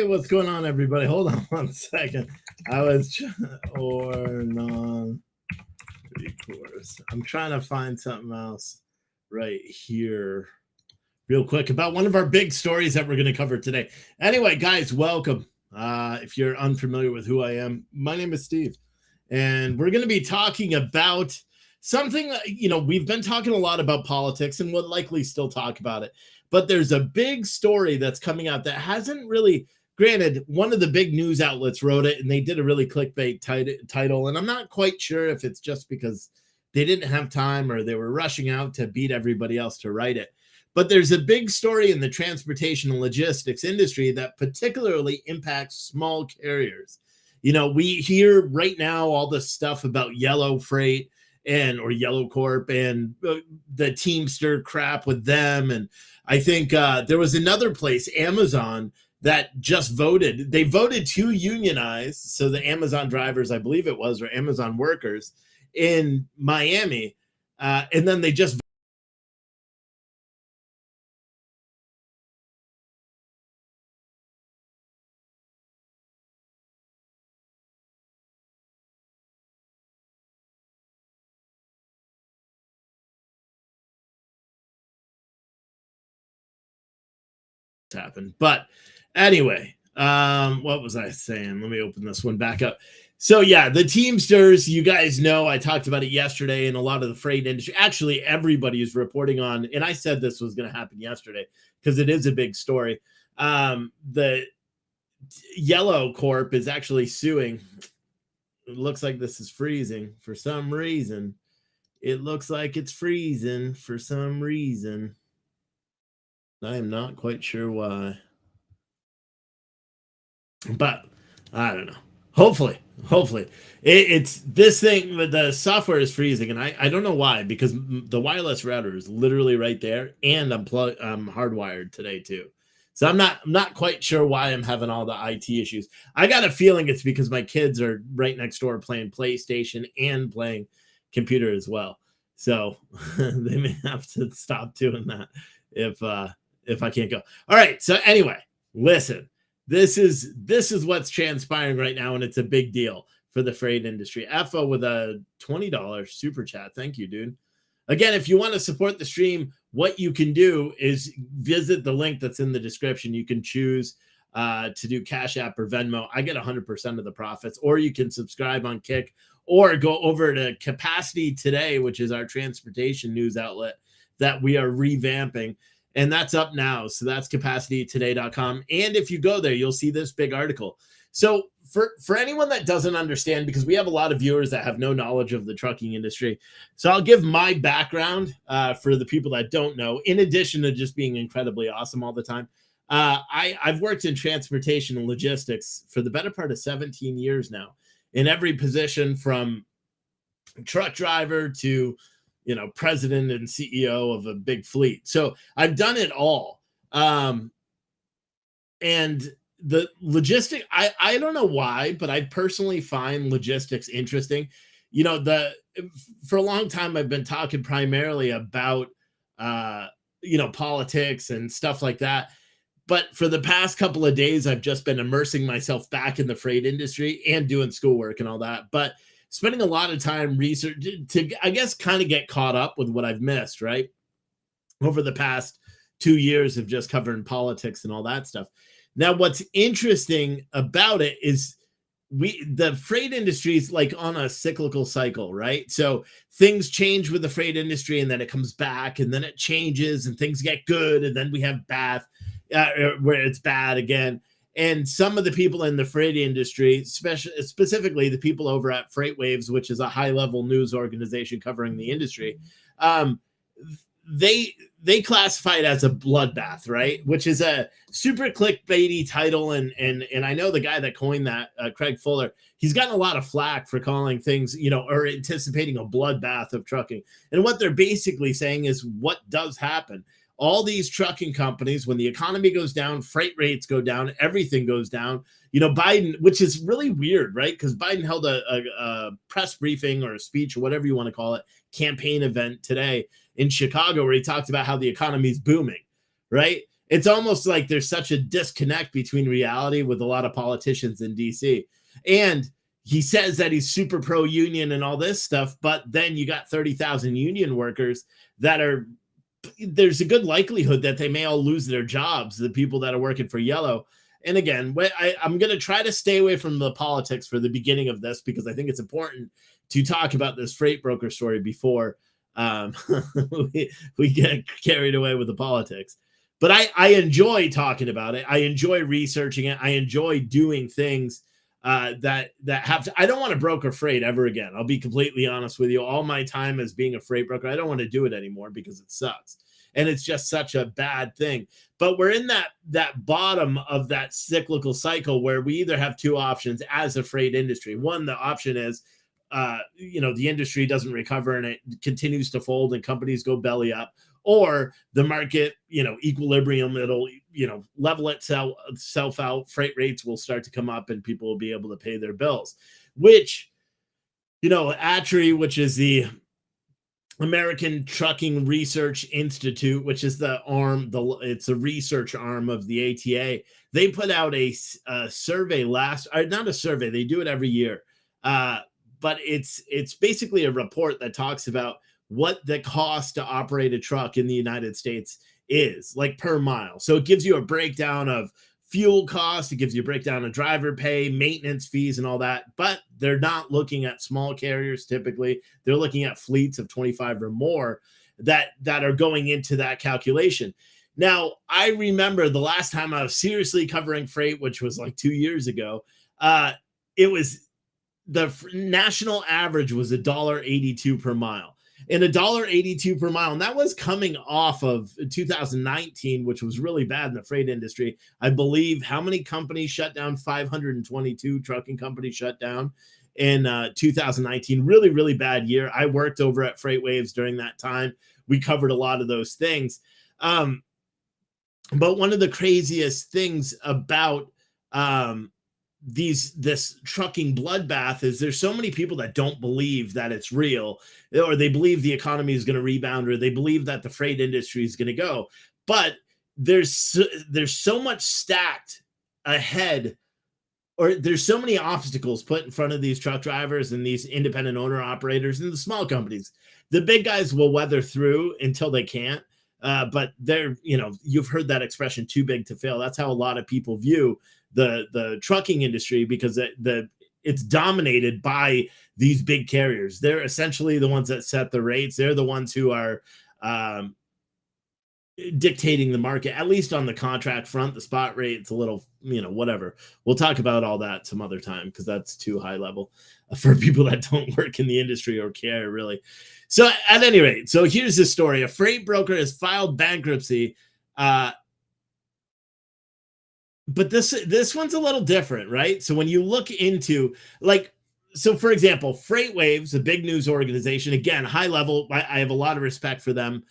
what's going on, everybody? Hold on one second. Or non-recourse. I'm trying to find something else right here real quick about one of our big stories that we're going to cover today. Anyway, guys, welcome. If you're unfamiliar with who I am, my name is Steve, and we're going to be talking about something, we've been talking a lot about politics and we'll likely still talk about it, but there's a big story that's coming out that hasn't really, granted, one of the big news outlets wrote it and they did a really clickbait title, and I'm not quite sure if it's just because they didn't have time or they were rushing out to beat everybody else to write it. But there's a big story in the transportation and logistics industry that particularly impacts small carriers. We hear right now all this stuff about yellow freight or Yellow Corp and the Teamster crap with them. And I think there was another place, Amazon, that just voted. They voted to unionize. So the Amazon drivers, I believe it was, or Amazon workers in Miami. And then they just happened. But anyway, what was I saying? Let me open this one back up. So yeah, the Teamsters, you guys know, I talked about it yesterday, and a lot of the freight industry, actually everybody is reporting on, and I said this was going to happen yesterday because it is a big story. The Yellow Corp is actually suing. It looks like this is freezing for some reason. It looks like it's freezing for some reason. I am not quite sure why, but I don't know. Hopefully it's this thing. The software is freezing, and I don't know why, because the wireless router is literally right there, and I'm hardwired today too. So I'm not quite sure why I'm having all the IT issues. I got a feeling it's because my kids are right next door playing PlayStation and playing computer as well. So they may have to stop doing that if I can't go. All right. So anyway, listen, this is what's transpiring right now, and it's a big deal for the freight industry. FO with a $20 super chat. Thank you, dude. Again, if you want to support the stream, what you can do is visit the link that's in the description. You can choose to do Cash App or Venmo. I get 100% of the profits, or you can subscribe on Kick, or go over to Capacity Today, which is our transportation news outlet that we are revamping. And that's up now. So that's capacitytoday.com. And if you go there, you'll see this big article. So for anyone that doesn't understand, because we have a lot of viewers that have no knowledge of the trucking industry, so I'll give my background for the people that don't know, in addition to just being incredibly awesome all the time. I've worked in transportation and logistics for the better part of 17 years now, in every position from truck driver to president and CEO of a big fleet. So I've done it all. And the logistic, I don't know why, but I personally find logistics interesting. For a long time, I've been talking primarily about, politics and stuff like that. But for the past couple of days, I've just been immersing myself back in the freight industry and doing schoolwork and all that. But spending a lot of time research to, I guess, kind of get caught up with what I've missed, right? Over the past 2 years of just covering politics and all that stuff. Now, what's interesting about it is the freight industry is like on a cyclical cycle, right? So things change with the freight industry, and then it comes back, and then it changes, and things get good, and then we have bad, where it's bad again. And some of the people in the freight industry, specifically the people over at FreightWaves, which is a high-level news organization covering the industry, they classify it as a bloodbath, right? Which is a super clickbaity title. And I know the guy that coined that, Craig Fuller, he's gotten a lot of flack for calling things, or anticipating a bloodbath of trucking. And what they're basically saying is what does happen. All these trucking companies, when the economy goes down, freight rates go down, everything goes down. Biden, which is really weird, right? Because Biden held a press briefing or a speech or whatever you want to call it, campaign event today in Chicago, where he talked about how the economy is booming, right? It's almost like there's such a disconnect between reality with a lot of politicians in DC. And he says that he's super pro union and all this stuff, but then you got 30,000 union workers that are, there's a good likelihood that they may all lose their jobs, the people that are working for Yellow. And again, I'm going to try to stay away from the politics for the beginning of this, because I think it's important to talk about this freight broker story before we get carried away with the politics. But I enjoy talking about it. I enjoy researching it. I enjoy doing things that have to, I don't want to broker freight ever again. I'll be completely honest with you. All my time as being a freight broker, I don't want to do it anymore because it sucks. And it's just such a bad thing. But we're in that bottom of that cyclical cycle where we either have two options as a freight industry. One, the option is, the industry doesn't recover and it continues to fold and companies go belly up, or the market, equilibrium, it'll, level itself out. Freight rates will start to come up and people will be able to pay their bills, which, ATRI, which is the American Trucking Research Institute, which is it's a research arm of the ATA. They put out a survey not a survey, they do it every year. But it's basically a report that talks about what the cost to operate a truck in the United States is, like per mile. So it gives you a breakdown of fuel costs, it gives you a breakdown of driver pay, maintenance fees, and all that. But they're not looking at small carriers typically. They're looking at fleets of 25 or more that are going into that calculation. Now, I remember the last time I was seriously covering freight, which was like 2 years ago, it was the national average was $1.82 per mile. And $1.82 per mile, and that was coming off of 2019, which was really bad in the freight industry. I believe how many companies shut down? 522 trucking companies shut down in 2019. Really, really bad year. I worked over at Freight Waves during that time. We covered a lot of those things. But one of the craziest things about this trucking bloodbath is there's so many people that don't believe that it's real, or they believe the economy is going to rebound, or they believe that the freight industry is going to go. But there's so much stacked ahead, or there's so many obstacles put in front of these truck drivers and these independent owner operators and the small companies. The big guys will weather through until they can't. But they're, you've heard that expression, too big to fail. That's how a lot of people view the trucking industry, because it's dominated by these big carriers. They're essentially the ones that set the rates. They're the ones who are dictating the market, at least on the contract front. The spot rate, it's a little, whatever. We'll talk about all that some other time, because that's too high level for people that don't work in the industry or care, really. So at any rate, so here's the story. A freight broker has filed bankruptcy. But this one's a little different, right? So when you look into, for example, Freight Waves, a big news organization, again, high level, I have a lot of respect for them.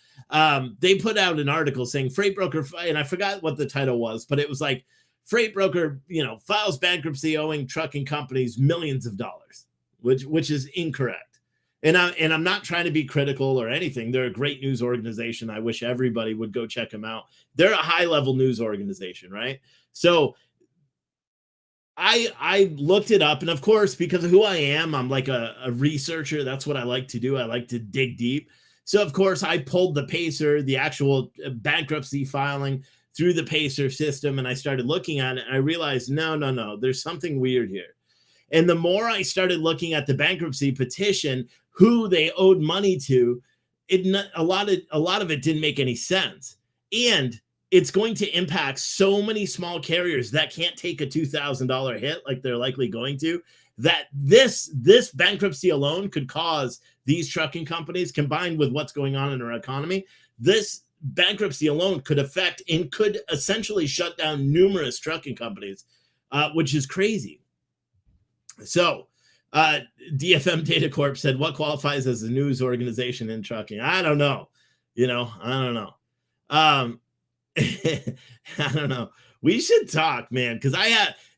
They put out an article saying freight broker, and I forgot what the title was, but it was like freight broker, files bankruptcy owing trucking companies millions of dollars, which is incorrect. And I'm not trying to be critical or anything. They're a great news organization. I wish everybody would go check them out. They're a high level news organization, right? So I looked it up, and of course, because of who I am, I'm like a researcher. That's what I like to do. I like to dig deep. So of course, I pulled the PACER, the actual bankruptcy filing, through the PACER system, and I started looking at it, and I realized, no, there's something weird here. And the more I started looking at the bankruptcy petition, who they owed money to, a lot of it didn't make any sense. And it's going to impact so many small carriers that can't take a $2,000 hit like they're likely going to, that this bankruptcy alone could cause these trucking companies, combined with what's going on in our economy, this bankruptcy alone could affect and could essentially shut down numerous trucking companies, which is crazy. So DFM Data Corp said, what qualifies as a news organization in trucking? I don't know. I don't know. I don't know. We should talk, man, because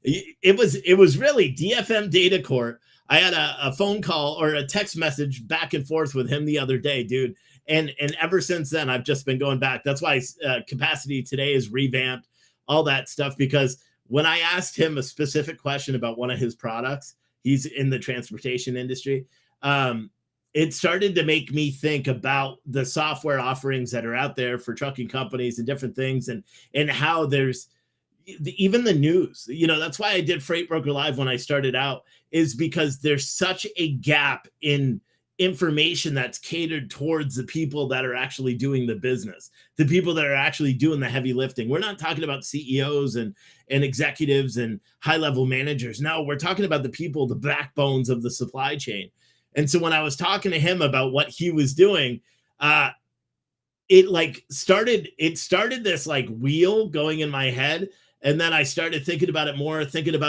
it was really DFM Data Corp. I had a phone call or a text message back and forth with him the other day, dude. And ever since then, I've just been going back. That's why Capacity Today is revamped, all that stuff, because when I asked him a specific question about one of his products, he's in the transportation industry. It started to make me think about the software offerings that are out there for trucking companies and different things, and how there's even the news. That's why I did Freight Broker Live when I started out, is because there's such a gap in information that's catered towards the people that are actually doing the business, the people that are actually doing the heavy lifting. We're not talking about CEOs and executives and high-level managers. No, we're talking about the people, the backbones of the supply chain. And so when I was talking to him about what he was doing, it started this like wheel going in my head. And then I started thinking about it more. And then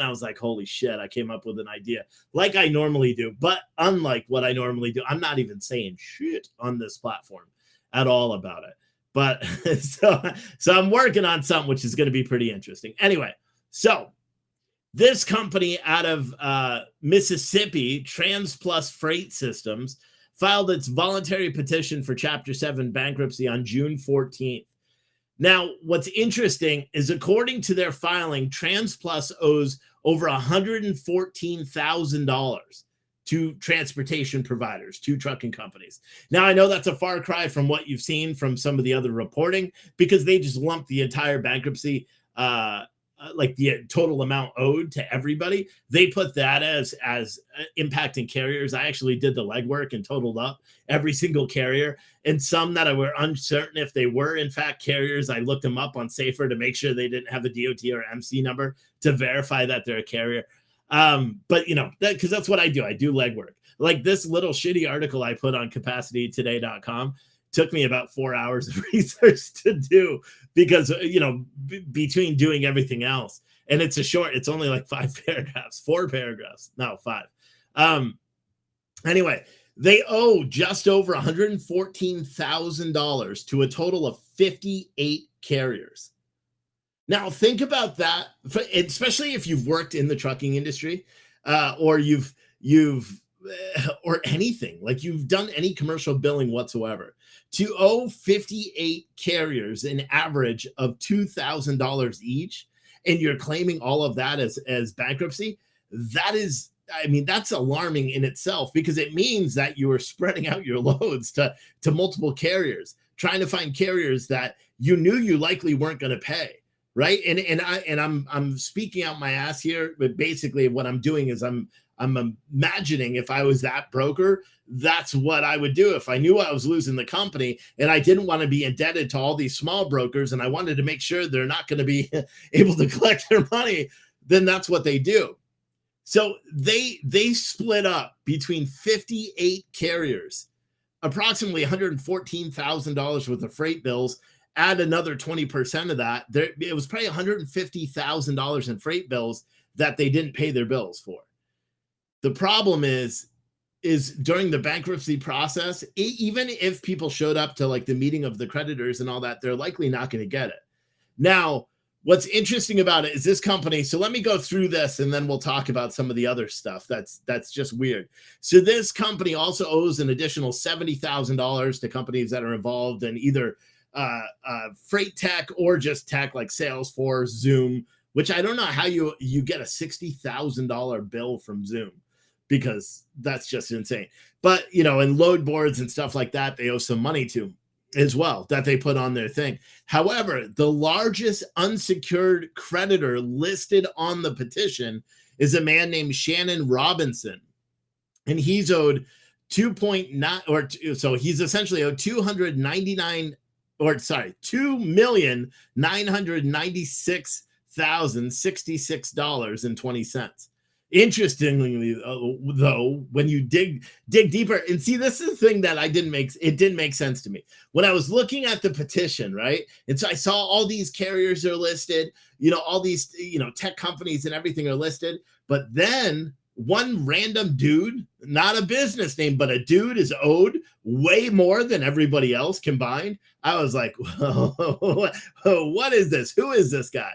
I was like, holy shit, I came up with an idea like I normally do. But unlike what I normally do, I'm not even saying shit on this platform at all about it. But so I'm working on something which is going to be pretty interesting. Anyway, so this company out of Mississippi, Transplus Freight Systems, filed its voluntary petition for Chapter 7 bankruptcy on June 14th. Now, what's interesting is, according to their filing, Transplus owes over $114,000 to transportation providers, to trucking companies. Now, I know that's a far cry from what you've seen from some of the other reporting, because they just lumped the entire bankruptcy, like the total amount owed to everybody. They put that as impacting carriers. I actually did the legwork and totaled up every single carrier, and some that I were uncertain if they were in fact carriers. I looked them up on Safer to make sure they didn't have a DOT or MC number to verify that they're a carrier. But because that's what I do. I do legwork. Like this little shitty article I put on capacitytoday.com took me about 4 hours of research to do, because, between doing everything else, and it's only like 4 paragraphs, no, 5. Anyway, they owe just over $114,000 to a total of 58 carriers. Now, think about that, especially if you've worked in the trucking industry, or you've or anything, like you've done any commercial billing whatsoever. To owe 58 carriers an average of $2,000 each, and you're claiming all of that as bankruptcy, that's alarming in itself, because it means that you are spreading out your loads to multiple carriers, trying to find carriers that you knew you likely weren't going to pay, right? And I'm speaking out my ass here, but basically what I'm doing is I'm imagining if I was that broker, that's what I would do. If I knew I was losing the company and I didn't want to be indebted to all these small brokers, and I wanted to make sure they're not going to be able to collect their money, then that's what they do. So they split up between 58 carriers, approximately $114,000 worth of freight bills. Add another 20% of that, it was probably $150,000 in freight bills that they didn't pay their bills for. The problem is during the bankruptcy process, even if people showed up to like the meeting of the creditors and all that, they're likely not going to get it. Now, what's interesting about it is this company. So let me go through this, and then we'll talk about some of the other stuff that's just weird. So this company also owes an additional $70,000 to companies that are involved in either freight tech or just tech like Salesforce, Zoom, which I don't know how you get a $60,000 bill from Zoom, because that's just insane. But, and load boards and stuff like that, they owe some money to as well, that they put on their thing. However, the largest unsecured creditor listed on the petition is a man named Shannon Robinson. And he's owed 2.9, so he's essentially owed $2,996,066.20. Interestingly, though, when you dig deeper and see, this is the thing that it didn't make sense to me when I was looking at the petition, right? And so I saw all these carriers are listed, all these, tech companies and everything are listed. But then one random dude, not a business name, but a dude, is owed way more than everybody else combined. I was like, what is this? Who is this guy?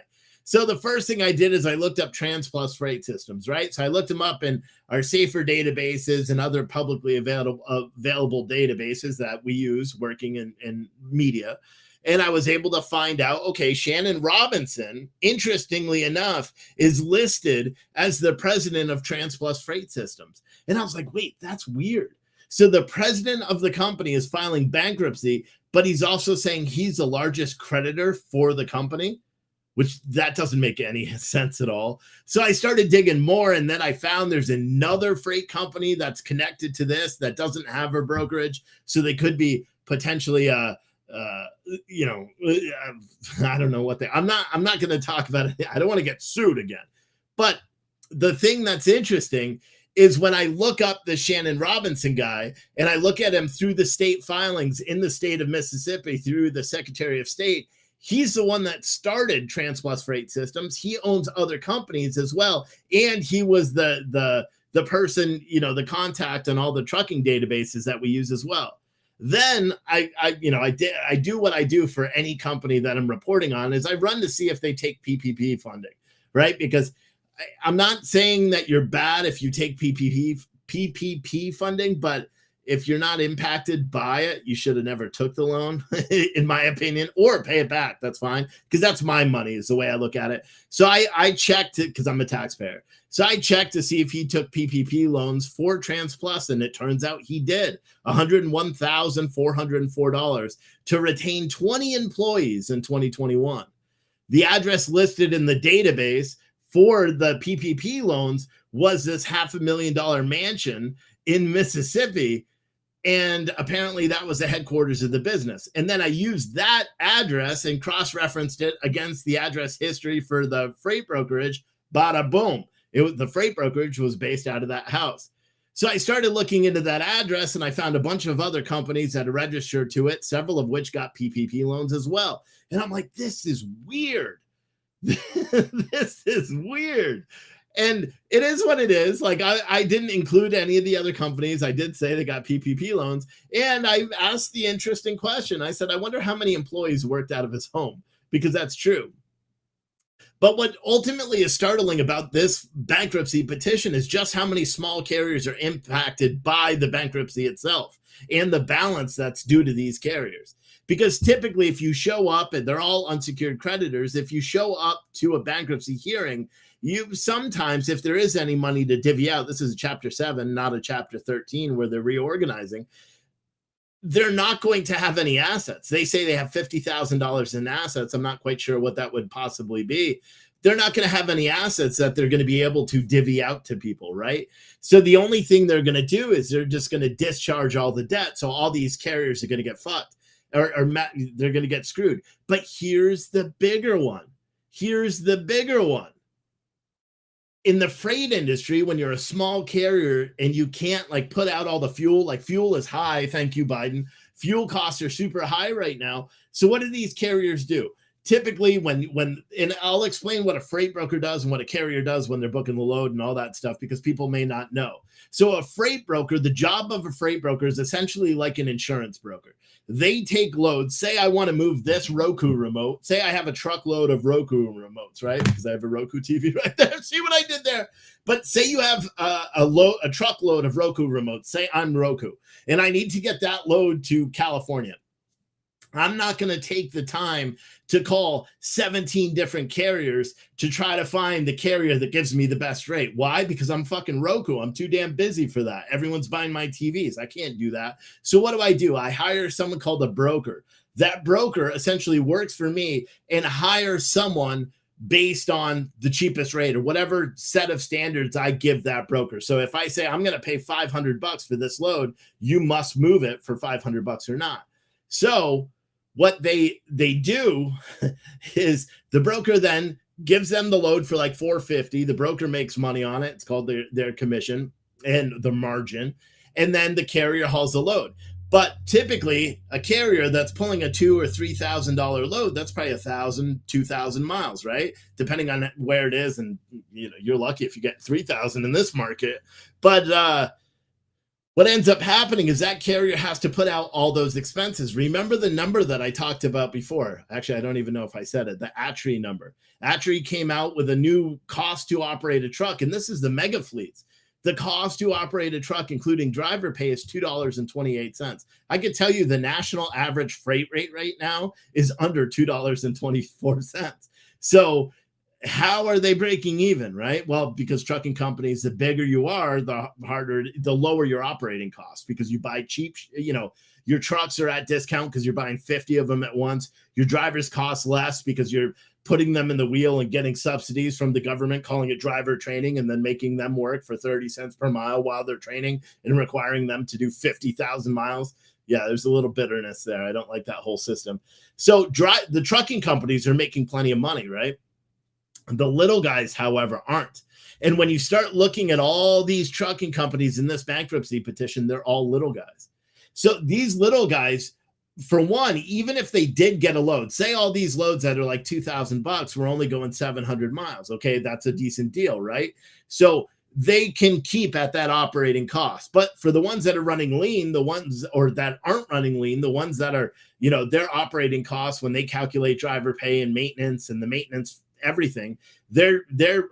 So the first thing I did is I looked up Transplus freight systems, right? So I looked them up in our safer databases and other publicly available databases that we use working in media. And I was able to find out, okay, Shannon Robinson, interestingly enough, is listed as the president of Transplus Freight Systems. And I was like, wait, that's weird. So the president of the company is filing bankruptcy, but he's also saying he's the largest creditor for the company, which that doesn't make any sense at all. So I started digging more, and then I found there's another freight company that's connected to this that doesn't have a brokerage. So they could be potentially I don't know what I'm not going to talk about it. I don't want to get sued again. But the thing that's interesting is when I look up the Shannon Robinson guy and I look at him through the state filings in the state of Mississippi through the Secretary of State, he's the one that started Transplus Freight Systems. He owns other companies as well. And he was the person, the contact on all the trucking databases that we use as well. Then I do what I do for any company that I'm reporting on is I run to see if they take PPP funding, right? Because I'm not saying that you're bad if you take PPP funding, but if you're not impacted by it, you should have never took the loan, in my opinion, or pay it back. That's fine, because that's my money is the way I look at it. So I checked it because I'm a taxpayer. So I checked to see if he took PPP loans for Transplus, and it turns out he did. $101,404 to retain 20 employees in 2021. The address listed in the database for the PPP loans was this $500,000 mansion in Mississippi. And apparently that was the headquarters of the business. And then I used that address and cross-referenced it against the address history for the freight brokerage. Bada boom. The freight brokerage was based out of that house. So I started looking into that address and I found a bunch of other companies that are registered to it, several of which got PPP loans as well. And I'm like, this is weird. This is weird. And it is what it is. Like I didn't include any of the other companies. I did say they got PPP loans. And I asked the interesting question. I said, I wonder how many employees worked out of his home, because that's true. But what ultimately is startling about this bankruptcy petition is just how many small carriers are impacted by the bankruptcy itself and the balance that's due to these carriers. Because typically, if you show up, and they're all unsecured creditors, if you show up to a bankruptcy hearing, you sometimes, if there is any money to divvy out, this is a Chapter 7, not a Chapter 13 where they're reorganizing, they're not going to have any assets. They say they have $50,000 in assets. I'm not quite sure what that would possibly be. They're not going to have any assets that they're going to be able to divvy out to people, right? So the only thing they're going to do is they're just going to discharge all the debt. So all these carriers are going to get fucked, or they're going to get screwed. But here's the bigger one. Here's the bigger one. In the freight industry, when you're a small carrier and you can't put out all the fuel, fuel is high. Thank you, Biden. Fuel costs are super high right now. So what do these carriers do? Typically and I'll explain what a freight broker does and what a carrier does when they're booking the load and all that stuff, because people may not know. So a freight broker, the job of a freight broker is essentially like an insurance broker. They take loads. Say I want to move this Roku remote. Say I have a truckload of Roku remotes, right? Because I have a Roku TV right there. See what I did there? But say you have a truckload of Roku remotes. Say I'm Roku, and I need to get that load to California. I'm not going to take the time to call 17 different carriers to try to find the carrier that gives me the best rate. Why? Because I'm fucking Roku. I'm too damn busy for that. Everyone's buying my TVs. I can't do that. So what do? I hire someone called a broker. That broker essentially works for me and hires someone based on the cheapest rate or whatever set of standards I give that broker. So if I say I'm going to pay $500 for this load, you must move it for $500 or not. So what they do is the broker then gives them the load for $450. The broker makes money on it. It's called their commission and the margin. And then the carrier hauls the load. But typically a carrier that's pulling a $2,000 or $3,000 load, that's probably 1,000, 2,000 miles, right? Depending on where it is. And you're lucky if you get 3,000 in this market. But What ends up happening is that carrier has to put out all those expenses. Remember the number that I talked about before? Actually, I don't even know if I said it, the ATRI number. ATRI came out with a new cost to operate a truck, and this is the mega fleets. The cost to operate a truck, including driver pay, is $2.28. I can tell you the national average freight rate right now is under $2.24. So how are they breaking even, right? Well, because trucking companies, the bigger you are, the lower your operating costs, because you buy cheap, your trucks are at discount because you're buying 50 of them at once. Your drivers cost less because you're putting them in the wheel and getting subsidies from the government, calling it driver training, and then making them work for 30 cents per mile while they're training and requiring them to do 50,000 miles. Yeah, there's a little bitterness there. I don't like that whole system. So the trucking companies are making plenty of money, right? The little guys, however, aren't. And when you start looking at all these trucking companies in this bankruptcy petition, they're all little guys. So these little guys, for one, even if they did get a load, say all these loads that are like $2,000 were only going 700 miles. Okay, that's a decent deal, right? So they can keep at that operating cost. But for the ones that are running lean, the ones or that aren't running lean, the ones that are, their operating costs when they calculate driver pay and maintenance and the maintenance everything, their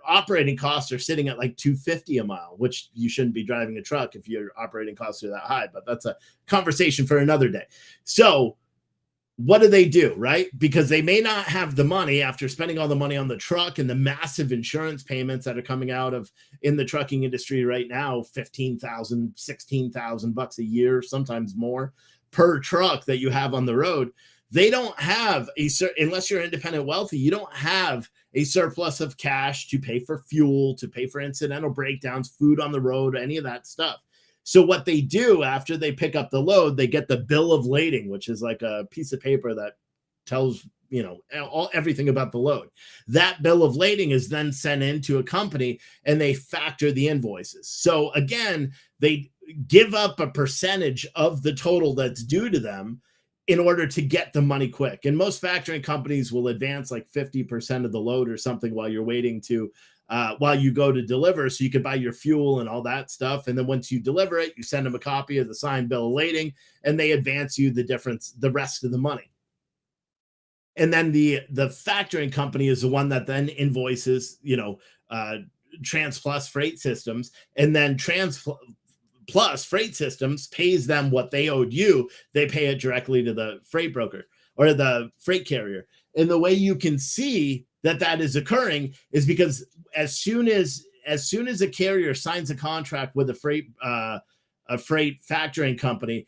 operating costs are sitting at like $250 a mile, which you shouldn't be driving a truck if your operating costs are that high, but that's a conversation for another day. So what do, right? Because they may not have the money after spending all the money on the truck and the massive insurance payments that are coming out of in the trucking industry right now, $15,000, $16,000 a year, sometimes more per truck that you have on the road. They don't have unless you're independent wealthy, you don't have a surplus of cash to pay for fuel, to pay for incidental breakdowns, food on the road, any of that stuff. So what they do after they pick up the load, they get the bill of lading, which is like a piece of paper that tells, everything about the load. That bill of lading is then sent into a company and they factor the invoices. So again, they give up a percentage of the total that's due to them in order to get the money quick. And most factoring companies will advance like 50% of the load or something while you're waiting to, while you go to deliver, so you can buy your fuel and all that stuff. And then once you deliver it, you send them a copy of the signed bill of lading and they advance you the difference, the rest of the money. And then the factoring company is the one that then invoices, Transplus freight systems, and then Plus Freight Systems pays them what they owed you. They pay it directly to the freight broker or the freight carrier. And the way you can see that is occurring is because as soon as a carrier signs a contract with a freight factoring company,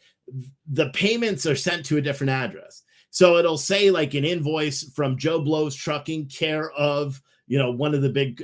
the payments are sent to a different address. So it'll say like an invoice from Joe Blow's Trucking, care of one of the big,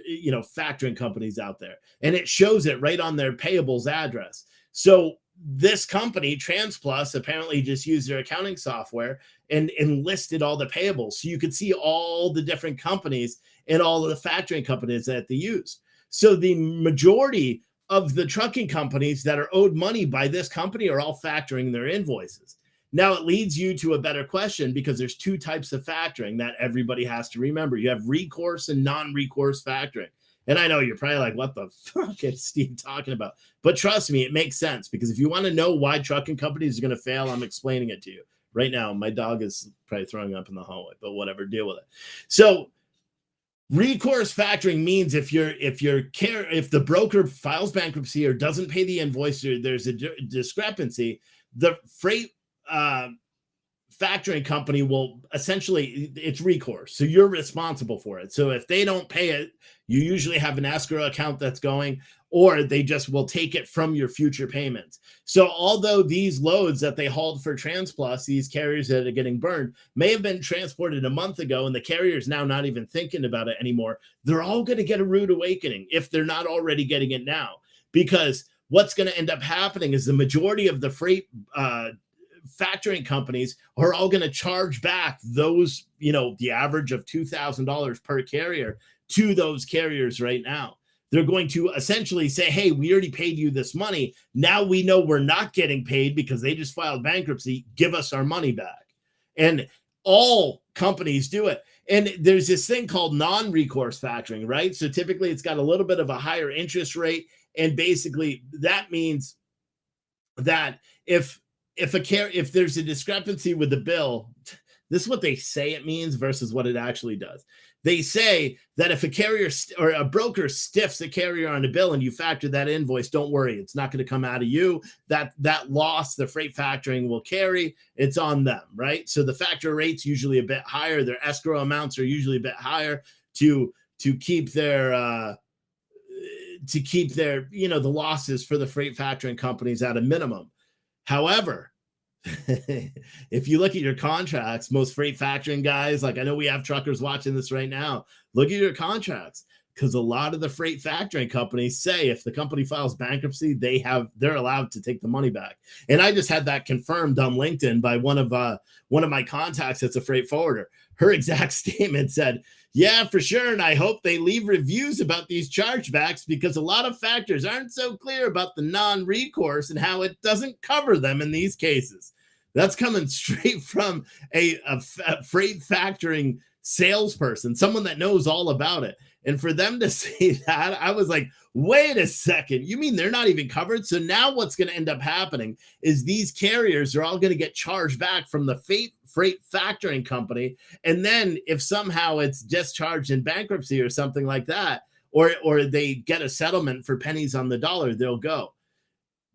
factoring companies out there. And it shows it right on their payables address. So this company, Transplus, apparently just used their accounting software and listed all the payables. So you could see all the different companies and all of the factoring companies that they use. So the majority of the trucking companies that are owed money by this company are all factoring their invoices. Now it leads you to a better question, because there's two types of factoring that everybody has to remember. You have recourse and non-recourse factoring. And I know you're probably like, what the fuck is Steve talking about? But trust me, it makes sense, because if you want to know why trucking companies are going to fail, I'm explaining it to you. Right now, my dog is probably throwing up in the hallway, but whatever, deal with it. So recourse factoring means if the broker files bankruptcy or doesn't pay the invoice, or there's a discrepancy, the freight factoring company will essentially, it's recourse. So you're responsible for it. So if they don't pay it, you usually have an escrow account that's going, or they just will take it from your future payments. So although these loads that they hauled for Transplus, these carriers that are getting burned, may have been transported a month ago and the carrier's now not even thinking about it anymore, they're all going to get a rude awakening if they're not already getting it now. Because what's going to end up happening is the majority of the freight factoring companies are all going to charge back those, the average of $2,000 per carrier to those carriers right now. They're going to essentially say, hey, we already paid you this money. Now we know we're not getting paid because they just filed bankruptcy. Give us our money back. And all companies do it. And there's this thing called non-recourse factoring, right? So typically it's got a little bit of a higher interest rate. And basically that means that if there's a discrepancy with the bill, this is what they say it means versus what it actually does. They say that if a carrier or a broker stiffs a carrier on a bill and you factor that invoice, don't worry, it's not going to come out of you. That loss the freight factoring will carry, it's on them, right? So the factor rate's usually a bit higher. Their escrow amounts are usually a bit higher to keep their the losses for the freight factoring companies at a minimum. However, if you look at your contracts, most freight factoring guys, like I know we have truckers watching this right now, look at your contracts, because a lot of the freight factoring companies say if the company files bankruptcy, they're allowed to take the money back. And I just had that confirmed on LinkedIn by one of my contacts that's a freight forwarder. Her exact statement said, yeah, for sure. And I hope they leave reviews about these chargebacks, because a lot of factors aren't so clear about the non-recourse and how it doesn't cover them in these cases. That's coming straight from a freight factoring salesperson, someone that knows all about it. And for them to say that, I was like, wait a second, you mean they're not even covered? So now what's going to end up happening is these carriers are all going to get charged back from the freight factoring company. And then if somehow it's discharged in bankruptcy or something like that, or they get a settlement for pennies on the dollar, they'll go.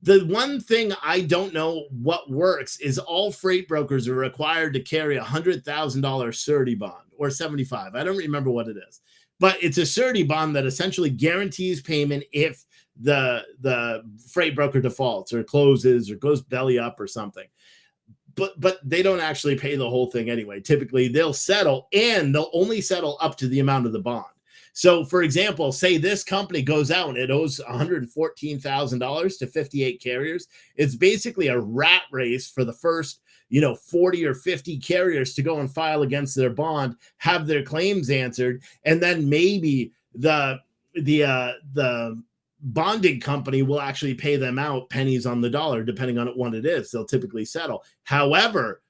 The one thing I don't know what works is all freight brokers are required to carry $100,000 surety bond, or 75. I don't remember what it is, but it's a surety bond that essentially guarantees payment if the freight broker defaults or closes or goes belly up or something. But they don't actually pay the whole thing anyway. Typically they'll settle, and they'll only settle up to the amount of the bond. So, for example, say this company goes out and it owes $114,000 to 58 carriers. It's basically a rat race for the first, 40 or 50 carriers to go and file against their bond, have their claims answered, and then maybe the bonding company will actually pay them out pennies on the dollar, depending on what it is. They'll typically settle. However,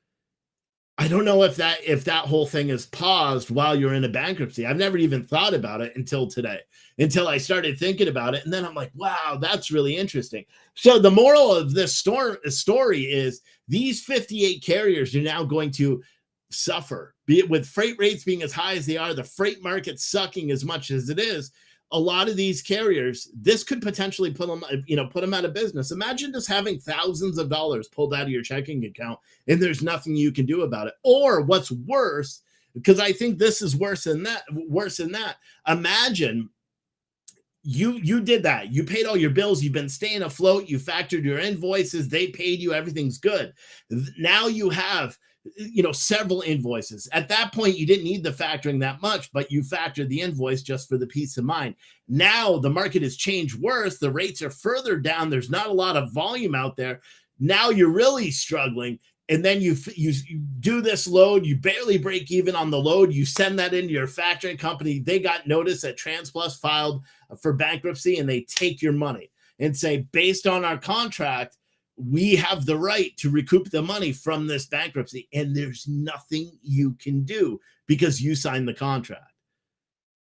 I don't know if that whole thing is paused while you're in a bankruptcy. I've never even thought about it until today, until I started thinking about it. And then I'm like, wow, that's really interesting. So the moral of this story is these 58 carriers are now going to suffer, be it with freight rates being as high as they are, the freight market sucking as much as it is. A lot of these carriers, this could potentially put them out of business. Imagine just having thousands of dollars pulled out of your checking account and there's nothing you can do about it. Or what's worse, because I think this is worse than that. Imagine you did that. You paid all your bills. You've been staying afloat. You factored your invoices. They paid you. Everything's good. Now you have several invoices. At that point, you didn't need the factoring that much, but you factored the invoice just for the peace of mind. Now the market has changed worse. The rates are further down. There's not a lot of volume out there. Now you're really struggling. And then you do this load, you barely break even on the load, you send that into your factoring company. They got notice that Transplus filed for bankruptcy, and they take your money and say, based on our contract, we have the right to recoup the money from this bankruptcy, and there's nothing you can do because you signed the contract.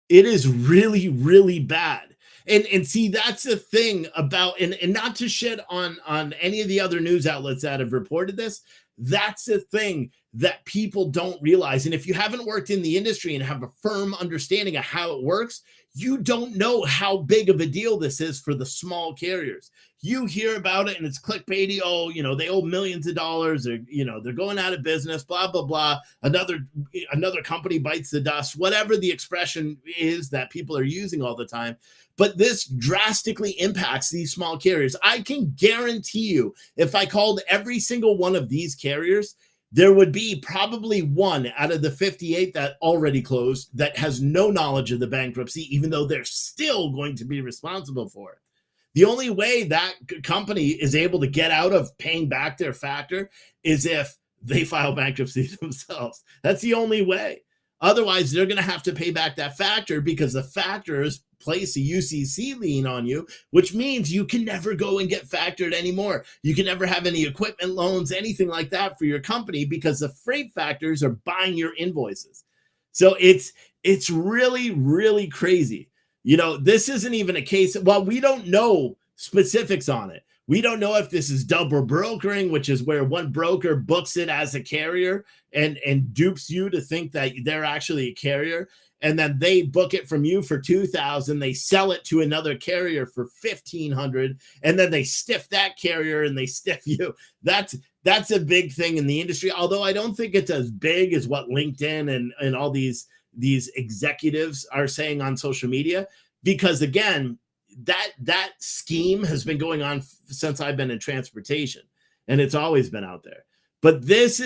It is really, really bad. And see, that's the thing about, and not to shit on any of the other news outlets that have reported this. That's the thing that people don't realize. And if you haven't worked in the industry and have a firm understanding of how it works, you don't know how big of a deal this is for the small carriers. You hear about it and it's clickbaity. Oh, they owe millions of dollars, or, they're going out of business, blah, blah, blah. Another company bites the dust, whatever the expression is that people are using all the time. But this drastically impacts these small carriers. I can guarantee you, if I called every single one of these carriers, there would be probably one out of the 58 that already closed that has no knowledge of the bankruptcy, even though they're still going to be responsible for it. The only way that company is able to get out of paying back their factor is if they file bankruptcy themselves. That's the only way. Otherwise, they're going to have to pay back that factor, because the factors place a UCC lien on you, which means you can never go and get factored anymore. You can never have any equipment loans, anything like that for your company, because the freight factors are buying your invoices. So it's really, really crazy. This isn't even a case. Well, we don't know specifics on it. We don't know if this is double brokering, which is where one broker books it as a carrier and dupes you to think that they're actually a carrier. And then they book it from you for $2,000. They sell it to another carrier for $1,500, and then they stiff that carrier and they stiff you. That's a big thing in the industry. Although I don't think it's as big as what LinkedIn and all these executives are saying on social media, because again, that scheme has been going on since I've been in transportation, and it's always been out there. But this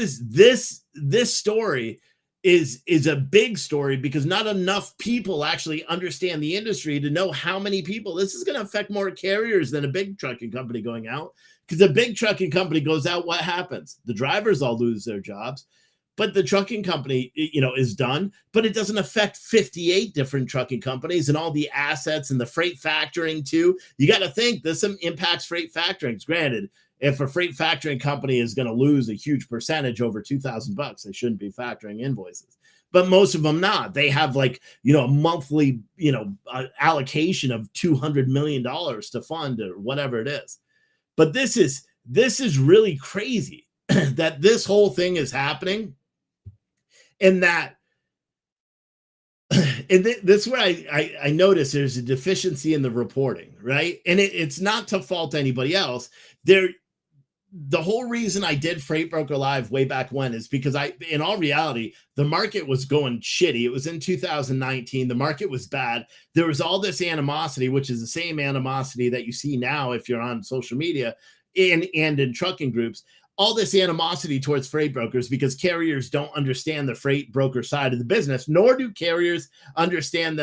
story is a big story because not enough people actually understand the industry to know how many people this is going to affect. More carriers than a big trucking company going out, because a big trucking company goes out, what happens? The drivers all lose their jobs, but the trucking company, is done. But it doesn't affect 58 different trucking companies and all the assets and the freight factoring too. You got to think this impacts freight factoring. Granted, if a freight factoring company is going to lose a huge percentage over $2,000, they shouldn't be factoring invoices. But most of them not. They have a monthly, allocation of $200 million to fund or whatever it is. But this is really crazy that this whole thing is happening, and that. And this is where I notice there's a deficiency in the reporting, right? And it's not to fault anybody else. The whole reason I did Freight Broker Live way back when is because in all reality, the market was going shitty. It was in 2019. The market was bad. There was all this animosity, which is the same animosity that you see now if you're on social media and in trucking groups. All this animosity towards freight brokers because carriers don't understand the freight broker side of the business, nor do carriers understand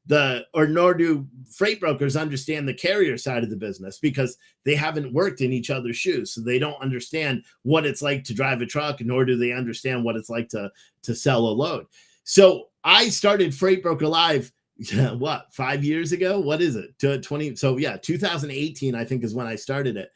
nor do freight brokers understand the carrier side of the business, because they haven't worked in each other's shoes. So they don't understand what it's like to drive a truck, nor do they understand what it's like to sell a load. So I started Freight Broker Live, 5 years ago? What is it? 2018, I think, is when I started it.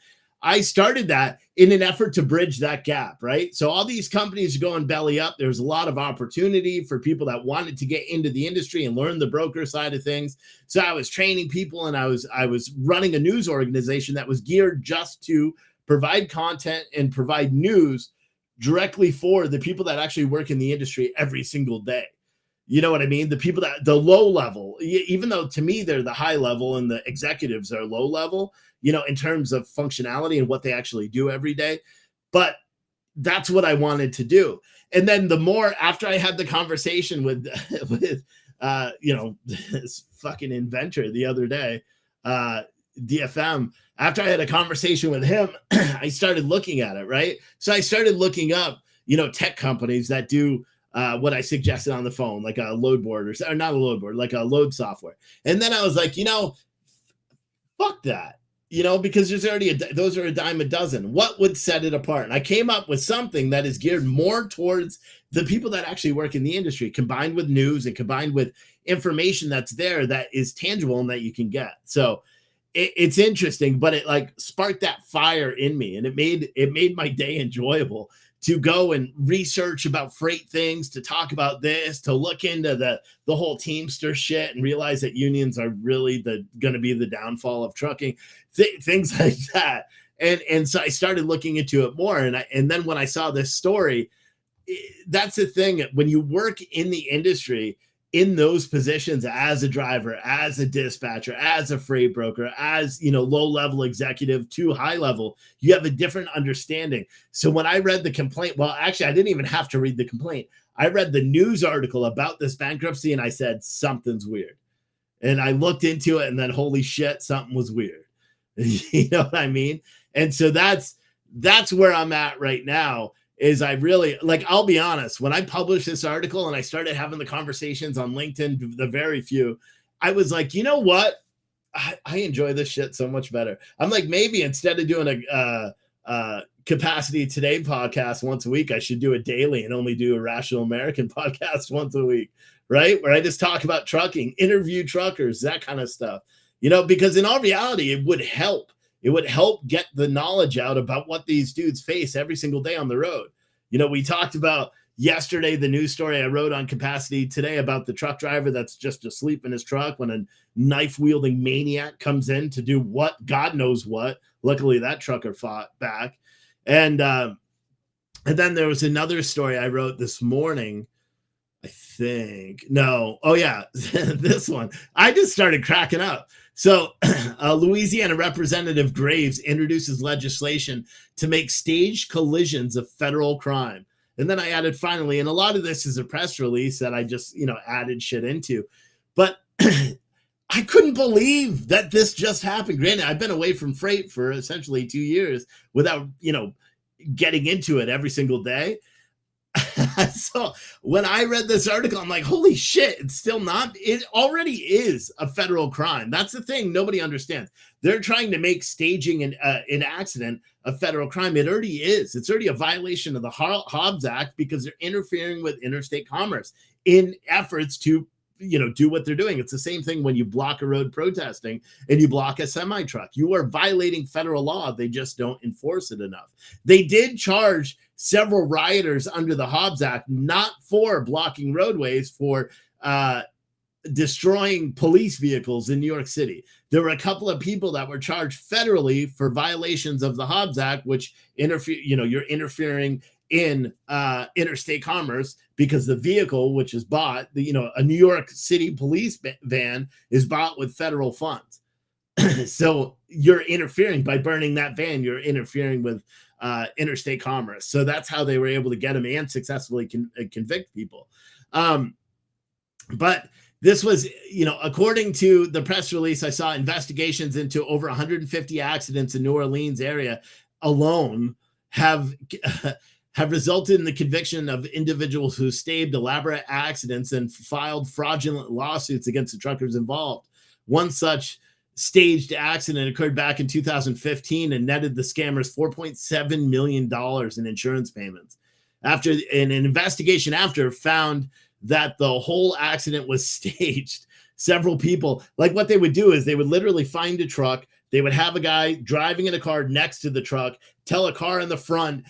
I started that in an effort to bridge that gap, right? So all these companies are going belly up. There's a lot of opportunity for people that wanted to get into the industry and learn the broker side of things. So I was training people, and I was running a news organization that was geared just to provide content and provide news directly for the people that actually work in the industry every single day. You know what I mean? The people that the low level, even though to me they're the high level and the executives are low level, in terms of functionality and what they actually do every day. But that's what I wanted to do. And then the more after I had the conversation with this fucking inventor the other day, DFM, after I had a conversation with him, I started looking at it, right? So I started looking up, tech companies that do what I suggested on the phone, like a load board or not a load board, like a load software. And then I was like, fuck that. Because there's already those are a dime a dozen. What would set it apart? And I came up with something that is geared more towards the people that actually work in the industry, combined with news and combined with information that's there that is tangible and that you can get. So it's interesting, but it sparked that fire in me, and it made my day enjoyable to go and research about freight things, to talk about this, to look into the whole Teamster shit and realize that unions are really going to be the downfall of trucking, things like that. And so I started looking into it more. And then when I saw this story, that's the thing. When you work in the industry, in those positions as a driver, as a dispatcher, as a freight broker, as low level executive to high level, you have a different understanding. So when I read the complaint, well, actually, I didn't even have to read the complaint. I read the news article about this bankruptcy, and I said, something's weird. And I looked into it, and then holy shit, something was weird. You know what I mean? And so that's where I'm at right now. Is I really I'll be honest, when I published this article and I started having the conversations on LinkedIn, the very few, I was like, you know what? I enjoy this shit so much better. I'm like, maybe instead of doing a Capacity Today podcast once a week, I should do it daily and only do a Rational American podcast once a week, right? Where I just talk about trucking, interview truckers, that kind of stuff, because in all reality, it would help. It would help get the knowledge out about what these dudes face every single day on the road. We talked about, Yesterday, the news story I wrote on Capacity today about the truck driver that's just asleep in his truck when a knife-wielding maniac comes in to do what, God knows what. Luckily, that trucker fought back. And then there was another story I wrote this morning, I think. No. Oh, yeah. This one. I just started cracking up. So Louisiana Representative Graves introduces legislation to make staged collisions a federal crime. And then I added finally, and a lot of this is a press release that I just, added shit into. But I couldn't believe that this just happened. Granted, I've been away from freight for essentially 2 years without, getting into it every single day. So when I read this article, I'm like, holy shit, it's still not, it already is a federal crime. That's the thing nobody understands. They're trying to make staging an accident a federal crime. It already is. It's already a violation of the Hobbs Act because they're interfering with interstate commerce in efforts to do what they're doing. It's the same thing when you block a road protesting and you block a semi truck. You are violating federal law. They just don't enforce it enough. They did charge several rioters under the Hobbs Act, not for blocking roadways, for destroying police vehicles in New York City. There were a couple of people that were charged federally for violations of the Hobbs Act, which you're interfering in interstate commerce because the vehicle, which is bought, a New York City police van is bought with federal funds. So you're interfering by burning that van. You're interfering with interstate commerce. So that's how they were able to get him and successfully convict people. But this was, according to the press release, I saw investigations into over 150 accidents in New Orleans area alone have resulted in the conviction of individuals who staged elaborate accidents and filed fraudulent lawsuits against the truckers involved. One such staged accident occurred back in 2015 and netted the scammers $4.7 million in insurance payments. After an investigation found that the whole accident was staged. Several people, like what they would do is they would literally find a truck. They would have a guy driving in a car next to the truck, tell a car in the front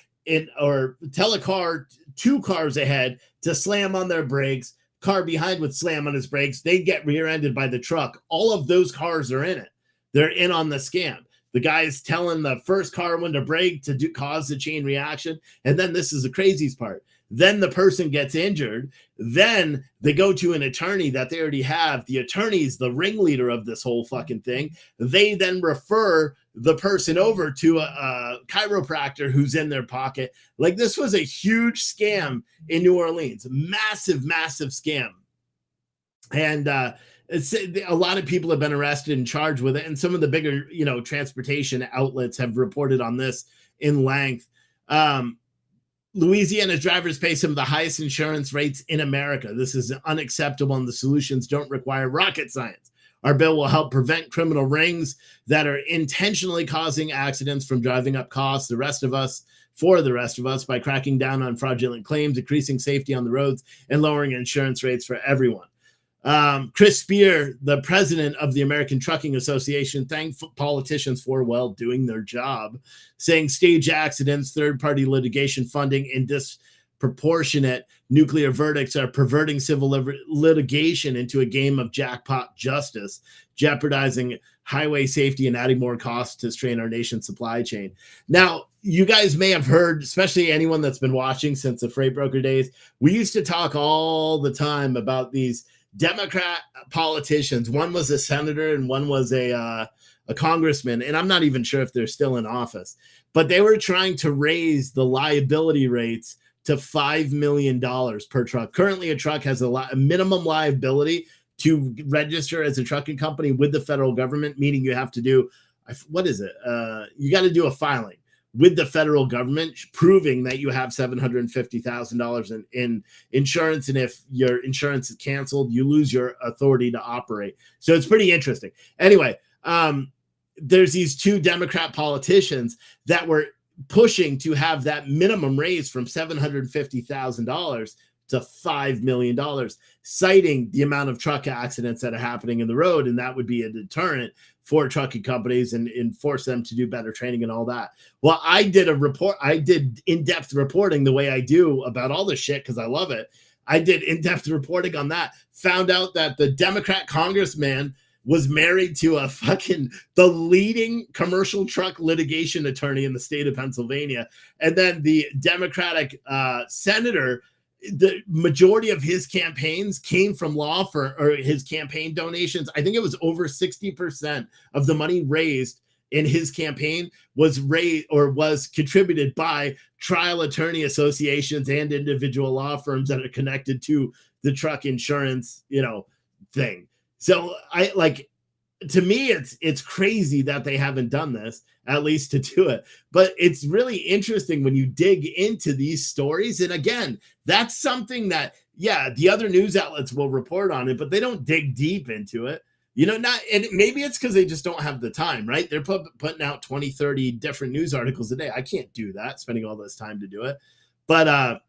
or tell a car 2 cars ahead to slam on their brakes. Car behind would slam on his brakes. They'd get rear-ended by the truck. All of those cars are in it. They're in on the scam. The guy is telling the first car when to brake to cause the chain reaction. And then this is the craziest part. Then the person gets injured. Then they go to an attorney that they already have. The attorney's the ringleader of this whole fucking thing. They then refer the person over to a chiropractor who's in their pocket. Like, this was a huge scam in New Orleans. Massive, massive scam. And it's a lot of people have been arrested and charged with it. And some of the bigger, transportation outlets have reported on this in length. Louisiana's drivers pay some of the highest insurance rates in America. This is unacceptable, and the solutions don't require rocket science. Our bill will help prevent criminal rings that are intentionally causing accidents from driving up costs for the rest of us by cracking down on fraudulent claims, increasing safety on the roads, and lowering insurance rates for everyone. Chris Spear, the president of the American Trucking Association, thanked politicians for, doing their job, saying stage accidents, third-party litigation funding, and disproportionate nuclear verdicts are perverting civil litigation into a game of jackpot justice, jeopardizing highway safety and adding more costs to strain our nation's supply chain. Now, you guys may have heard, especially anyone that's been watching since the freight broker days, we used to talk all the time about these Democrat politicians. One was a senator and one was a congressman, and I'm not even sure if they're still in office, but they were trying to raise the liability rates to $5 million per truck. Currently, a truck has a minimum liability to register as a trucking company with the federal government, meaning you have to do, you got to do a filing with the federal government proving that you have $750,000 in insurance. And if your insurance is canceled, you lose your authority to operate. So it's pretty interesting. Anyway, there's these 2 Democrat politicians that were pushing to have that minimum raised from $750,000 to to $5 million, citing the amount of truck accidents that are happening in the road. And that would be a deterrent for trucking companies and force them to do better training and all that. Well, I did in-depth reporting the way I do about all this shit because I love it. I did in-depth reporting on that, found out that the Democrat congressman was married to the leading commercial truck litigation attorney in the state of Pennsylvania. And then the Democratic senator, the majority of his campaigns came from his campaign donations. I think it was over 60% of the money raised in his campaign was contributed by trial attorney associations and individual law firms that are connected to the truck insurance, thing. So to me, it's crazy that they haven't done this, at least to do it. But it's really interesting when you dig into these stories. And again, that's something that, the other news outlets will report on it, but they don't dig deep into it. And maybe it's because they just don't have the time, right? They're putting out 20, 30 different news articles a day. I can't do that, spending all this time to do it. But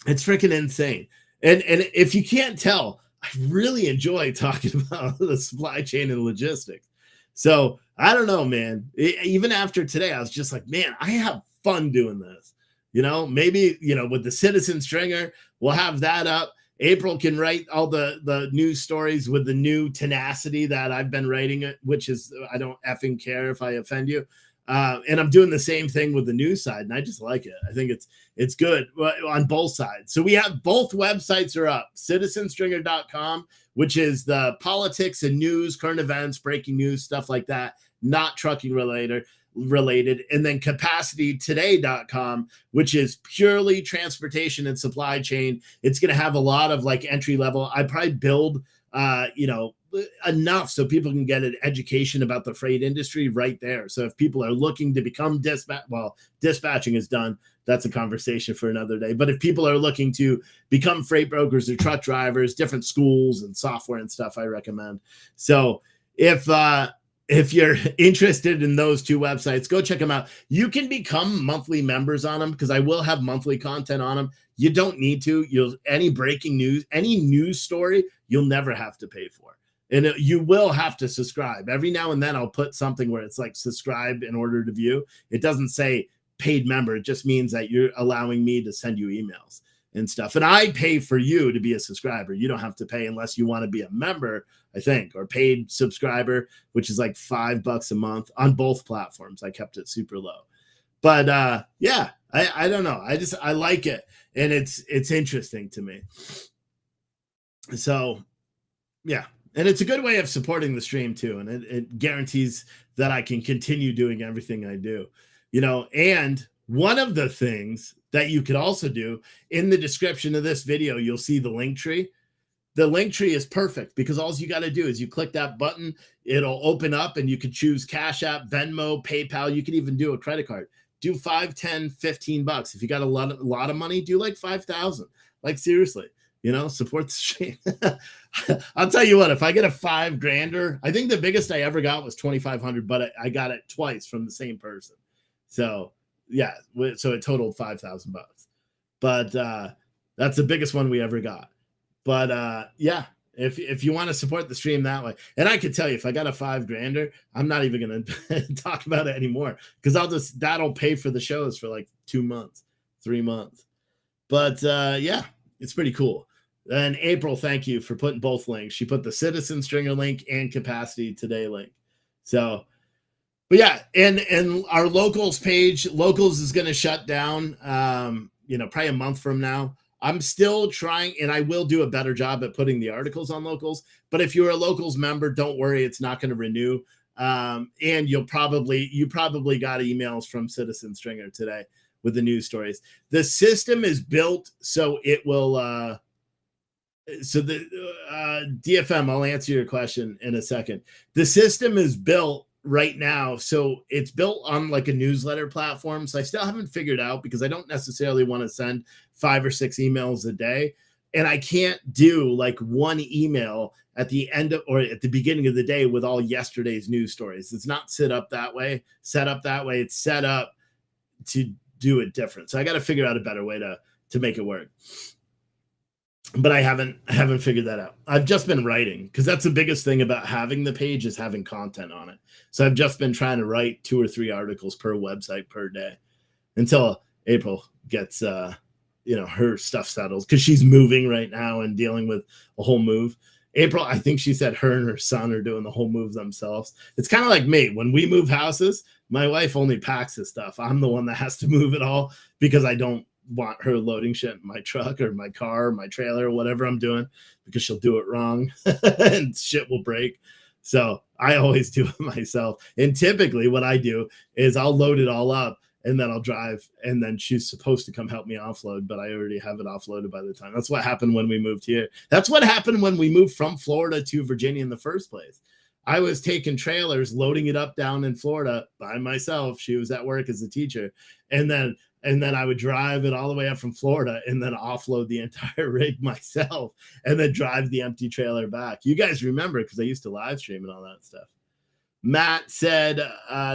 it's freaking insane. And if you can't tell, I really enjoy talking about the supply chain and logistics. So I don't know, man. Even after today, I was just like, man, I have fun doing this. Maybe, with the Citizen Stringer, we'll have that up. April can write all the news stories with the new tenacity that I've been writing, which is, I don't effing care if I offend you. And I'm doing the same thing with the news side, and I just like it. I think it's good on both sides. So we have both websites are up. citizenstringer.com, which is the politics and news, current events, breaking news, stuff like that, not trucking related. And then capacitytoday.com, which is purely transportation and supply chain. It's going to have a lot of entry level. I probably build, enough so people can get an education about the freight industry right there. So if people are looking to become dispatching is done. That's a conversation for another day. But if people are looking to become freight brokers or truck drivers, different schools and software and stuff, I recommend. So if you're interested in those two websites, go check them out. You can become monthly members on them because I will have monthly content on them. You don't need to. Any breaking news, any news story, you'll never have to pay for. And you will have to subscribe. Every now and then I'll put something where it's subscribe in order to view. It doesn't say paid member. It just means that you're allowing me to send you emails and stuff. And I pay for you to be a subscriber. You don't have to pay unless you want to be a member, I think, or paid subscriber, which is $5 a month on both platforms. I kept it super low. But I don't know. I like it. And it's interesting to me. So yeah. And it's a good way of supporting the stream too. And it guarantees that I can continue doing everything I do, and one of the things that you could also do in the description of this video, you'll see the link tree. The link tree is perfect because all you got to do is you click that button, it'll open up and you can choose Cash App, Venmo, PayPal. You can even do a credit card. Do $5, $10, $15. If you got a lot of money, do $5,000. Seriously. Support the stream. I'll tell you what, if I get a $5,000, I think the biggest I ever got was 2,500, but I got it twice from the same person. So yeah, so it totaled $5,000. But that's the biggest one we ever got. But if you want to support the stream that way, and I could tell you, if I got a $5,000, I'm not even going to talk about it anymore because that'll pay for the shows for 2 months, 3 months. But it's pretty cool. And April, thank you for putting both links. She put the Citizen Stringer link and Capacity Today link. So, but yeah, and our locals page, locals is going to shut down, probably a month from now. I'm still trying, and I will do a better job at putting the articles on locals. But if you're a locals member, don't worry, it's not going to renew. And you probably got emails from Citizen Stringer today with the news stories. The system is built so it will. So the DFM, I'll answer your question in a second. The system is built right now, so it's built on a newsletter platform. So I still haven't figured out because I don't necessarily want to send 5 or 6 emails a day, and I can't do one email at the end of, or at the beginning of the day with all yesterday's news stories. It's not set up that way. It's set up to do it different. So I got to figure out a better way to make it work. but I haven't figured that out. I've just been writing, because that's the biggest thing about having the page, is having content on it. So I've just been trying to write 2 or 3 articles per website per day until April gets her stuff settled, because she's moving right now and dealing with a whole move. April, I think she said her and her son are doing the whole move themselves. It's kind of like me. When we move houses, my wife only packs the stuff. I'm the one that has to move it all, because I don't want her loading shit in my truck or my car or my trailer or whatever I'm doing, because she'll do it wrong and shit will break. So I always do it myself. And typically what I do is I'll load it all up and then I'll drive, and then she's supposed to come help me offload, but I already have it offloaded by the time. That's what happened when we moved here. That's what happened when we moved from Florida to Virginia in the first place. I was taking trailers, loading it up down in Florida by myself. She was at work as a teacher. And then I would drive it all the way up from Florida and then offload the entire rig myself and then drive the empty trailer back. You guys remember, because I used to live stream and all that stuff. Matt said,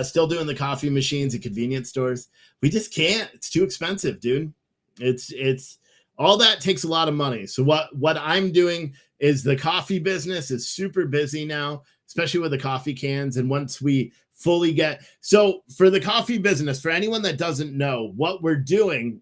still doing the coffee machines at convenience stores. We just can't. It's too expensive, dude. It's all that takes a lot of money. So what I'm doing is, the coffee business is super busy now, especially with the coffee cans. And once we fully get, so for the coffee business, for anyone that doesn't know, what we're doing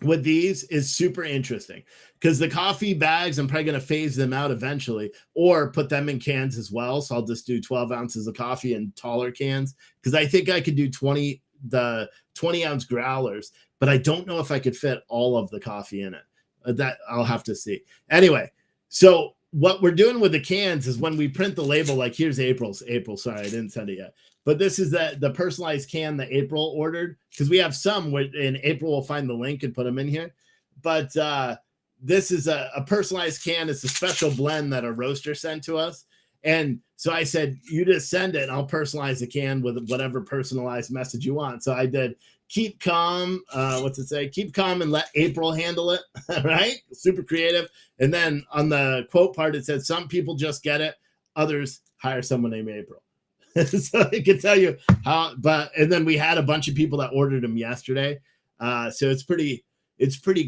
with these is super interesting, because the coffee bags, I'm probably going to phase them out eventually, or put them in cans as well. So I'll just do 12 ounces of coffee in taller cans, because I think I could do 20 ounce growlers, but I don't know if I could fit all of the coffee in it. That I'll have to see. Anyway, so what we're doing with the cans is, when we print the label, like here's April, sorry, I didn't send it yet. But this is the personalized can that April ordered, because we have some, and April will find the link and put them in here. But this is a personalized can. It's a special blend that a roaster sent to us. And so I said, you just send it and I'll personalize the can with whatever personalized message you want. So I did, keep calm. What's it say? Keep calm and let April handle it. Right? Super creative. And then on the quote part, it says, some people just get it. Others hire someone named April. So I can tell you how, and then we had a bunch of people that ordered them yesterday. So it's pretty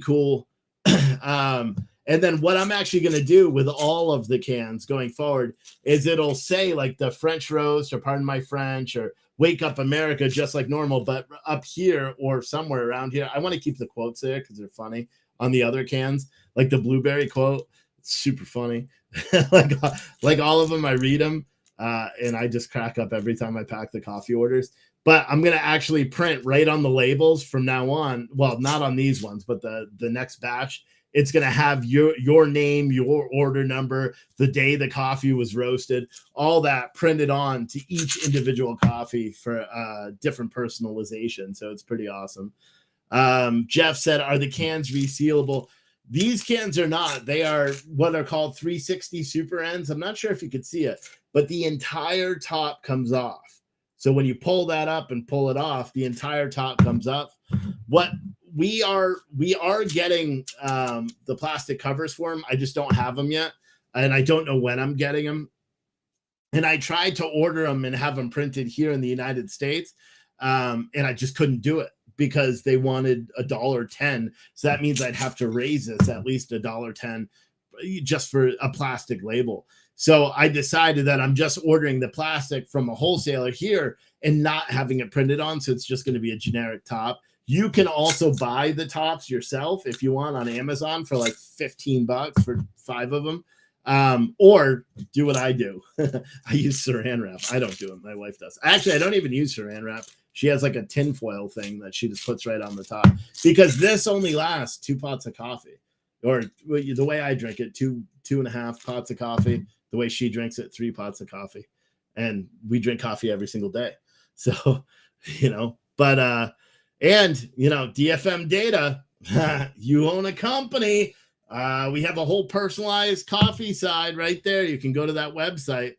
cool. And then what I'm actually going to do with all of the cans going forward is, it'll say like the French roast, or pardon my French, or Wake Up America, just like normal, but up here or somewhere around here. I want to keep the quotes there because they're funny on the other cans, like the blueberry quote. It's super funny. like all of them, I read them. And I just crack up every time I pack the coffee orders. But I'm going to actually print right on the labels from now on. Well, not on these ones, but the next batch. It's going to have your name, your order number, the day the coffee was roasted, all that printed on to each individual coffee for different personalization. So it's pretty awesome. Jeff said, are the cans resealable? These cans are not. They are what are called 360 super ends. I'm not sure if you could see it, but the entire top comes off. So when you pull that up and pull it off, the entire top comes up. What we are getting the plastic covers for them. I just don't have them yet, and I don't know when I'm getting them. And I tried to order them and have them printed here in the United States, and I just couldn't do it because they wanted $1.10. So that means I'd have to raise this at least $1.10 just for a plastic label. So I decided that I'm just ordering the plastic from a wholesaler here and not having it printed on. So it's just going to be a generic top. You can also buy the tops yourself if you want on Amazon for like $15 for 5 of them. Or do what I do. I use saran wrap. I don't do it. My wife does. Actually, I don't even use saran wrap. She has like a tinfoil thing that she just puts right on the top, because this only lasts 2 pots of coffee, or the way I drink it, 2.5 pots of coffee. The way she drinks it, 3 pots of coffee. And we drink coffee every single day. So, DFM Data, you own a company. We have a whole personalized coffee side right there. You can go to that website,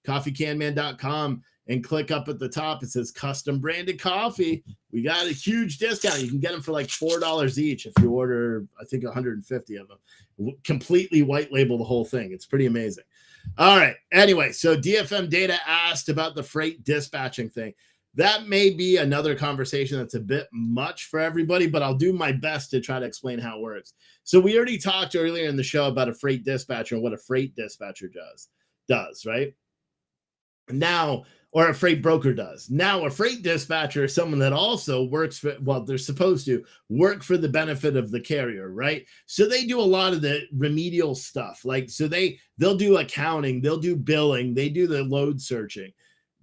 coffeecanman.com, and click up at the top. It says custom branded coffee. We got a huge discount. You can get them for like $4 each if you order, I think, 150 of them. Completely white label the whole thing. It's pretty amazing. All right. Anyway, so DFM Data asked about the freight dispatching thing. that may be another conversation that's a bit much for everybody, but I'll do my best to try to explain how it works. So we already talked earlier in the show about a freight dispatcher and what a freight dispatcher does, right? Now, or a freight broker does. Now, a freight dispatcher is someone that also works for, well, they're supposed to work for the benefit of the carrier, right? So they do a lot of the remedial stuff. Like, so they'll do accounting, they'll do billing, they do the load searching.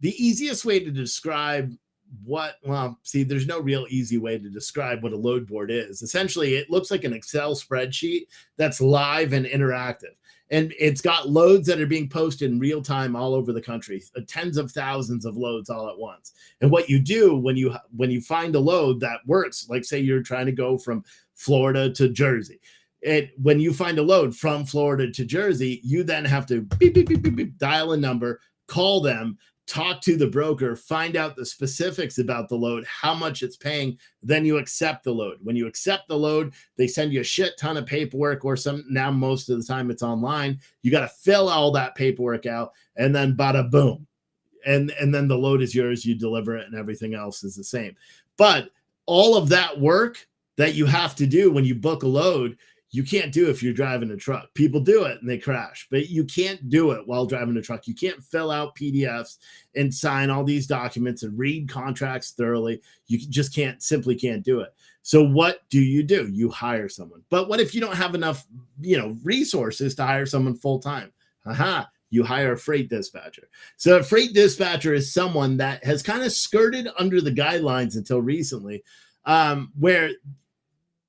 The easiest way to describe well, see, there's no real easy way to describe what a load board is. Essentially, it looks like an Excel spreadsheet that's live and interactive. And it's got loads that are being posted in real time all over the country, tens of thousands of loads all at once. And what you do when you find a load that works, like say you're trying to go from Florida to Jersey, when you find a load from Florida to Jersey, you then have to beep, beep, beep, beep, beep, dial a number, call them, talk to the broker, find out the specifics about the load, how much it's paying, then you accept the load. When you accept the load, they send you a shit ton of paperwork, or now most of the time it's online. You got to fill all that paperwork out, and then bada boom. And then the load is yours, you deliver it, and everything else is the same. But all of that work that you have to do when you book a load, you can't do if you're driving a truck. People do it and they crash, but you can't do it while driving a truck. You can't fill out PDFs and sign all these documents and read contracts thoroughly. You just simply can't do it. So what do? You hire someone. But what if you don't have enough, resources to hire someone full time? You hire a freight dispatcher. So a freight dispatcher is someone that has kind of skirted under the guidelines until recently, where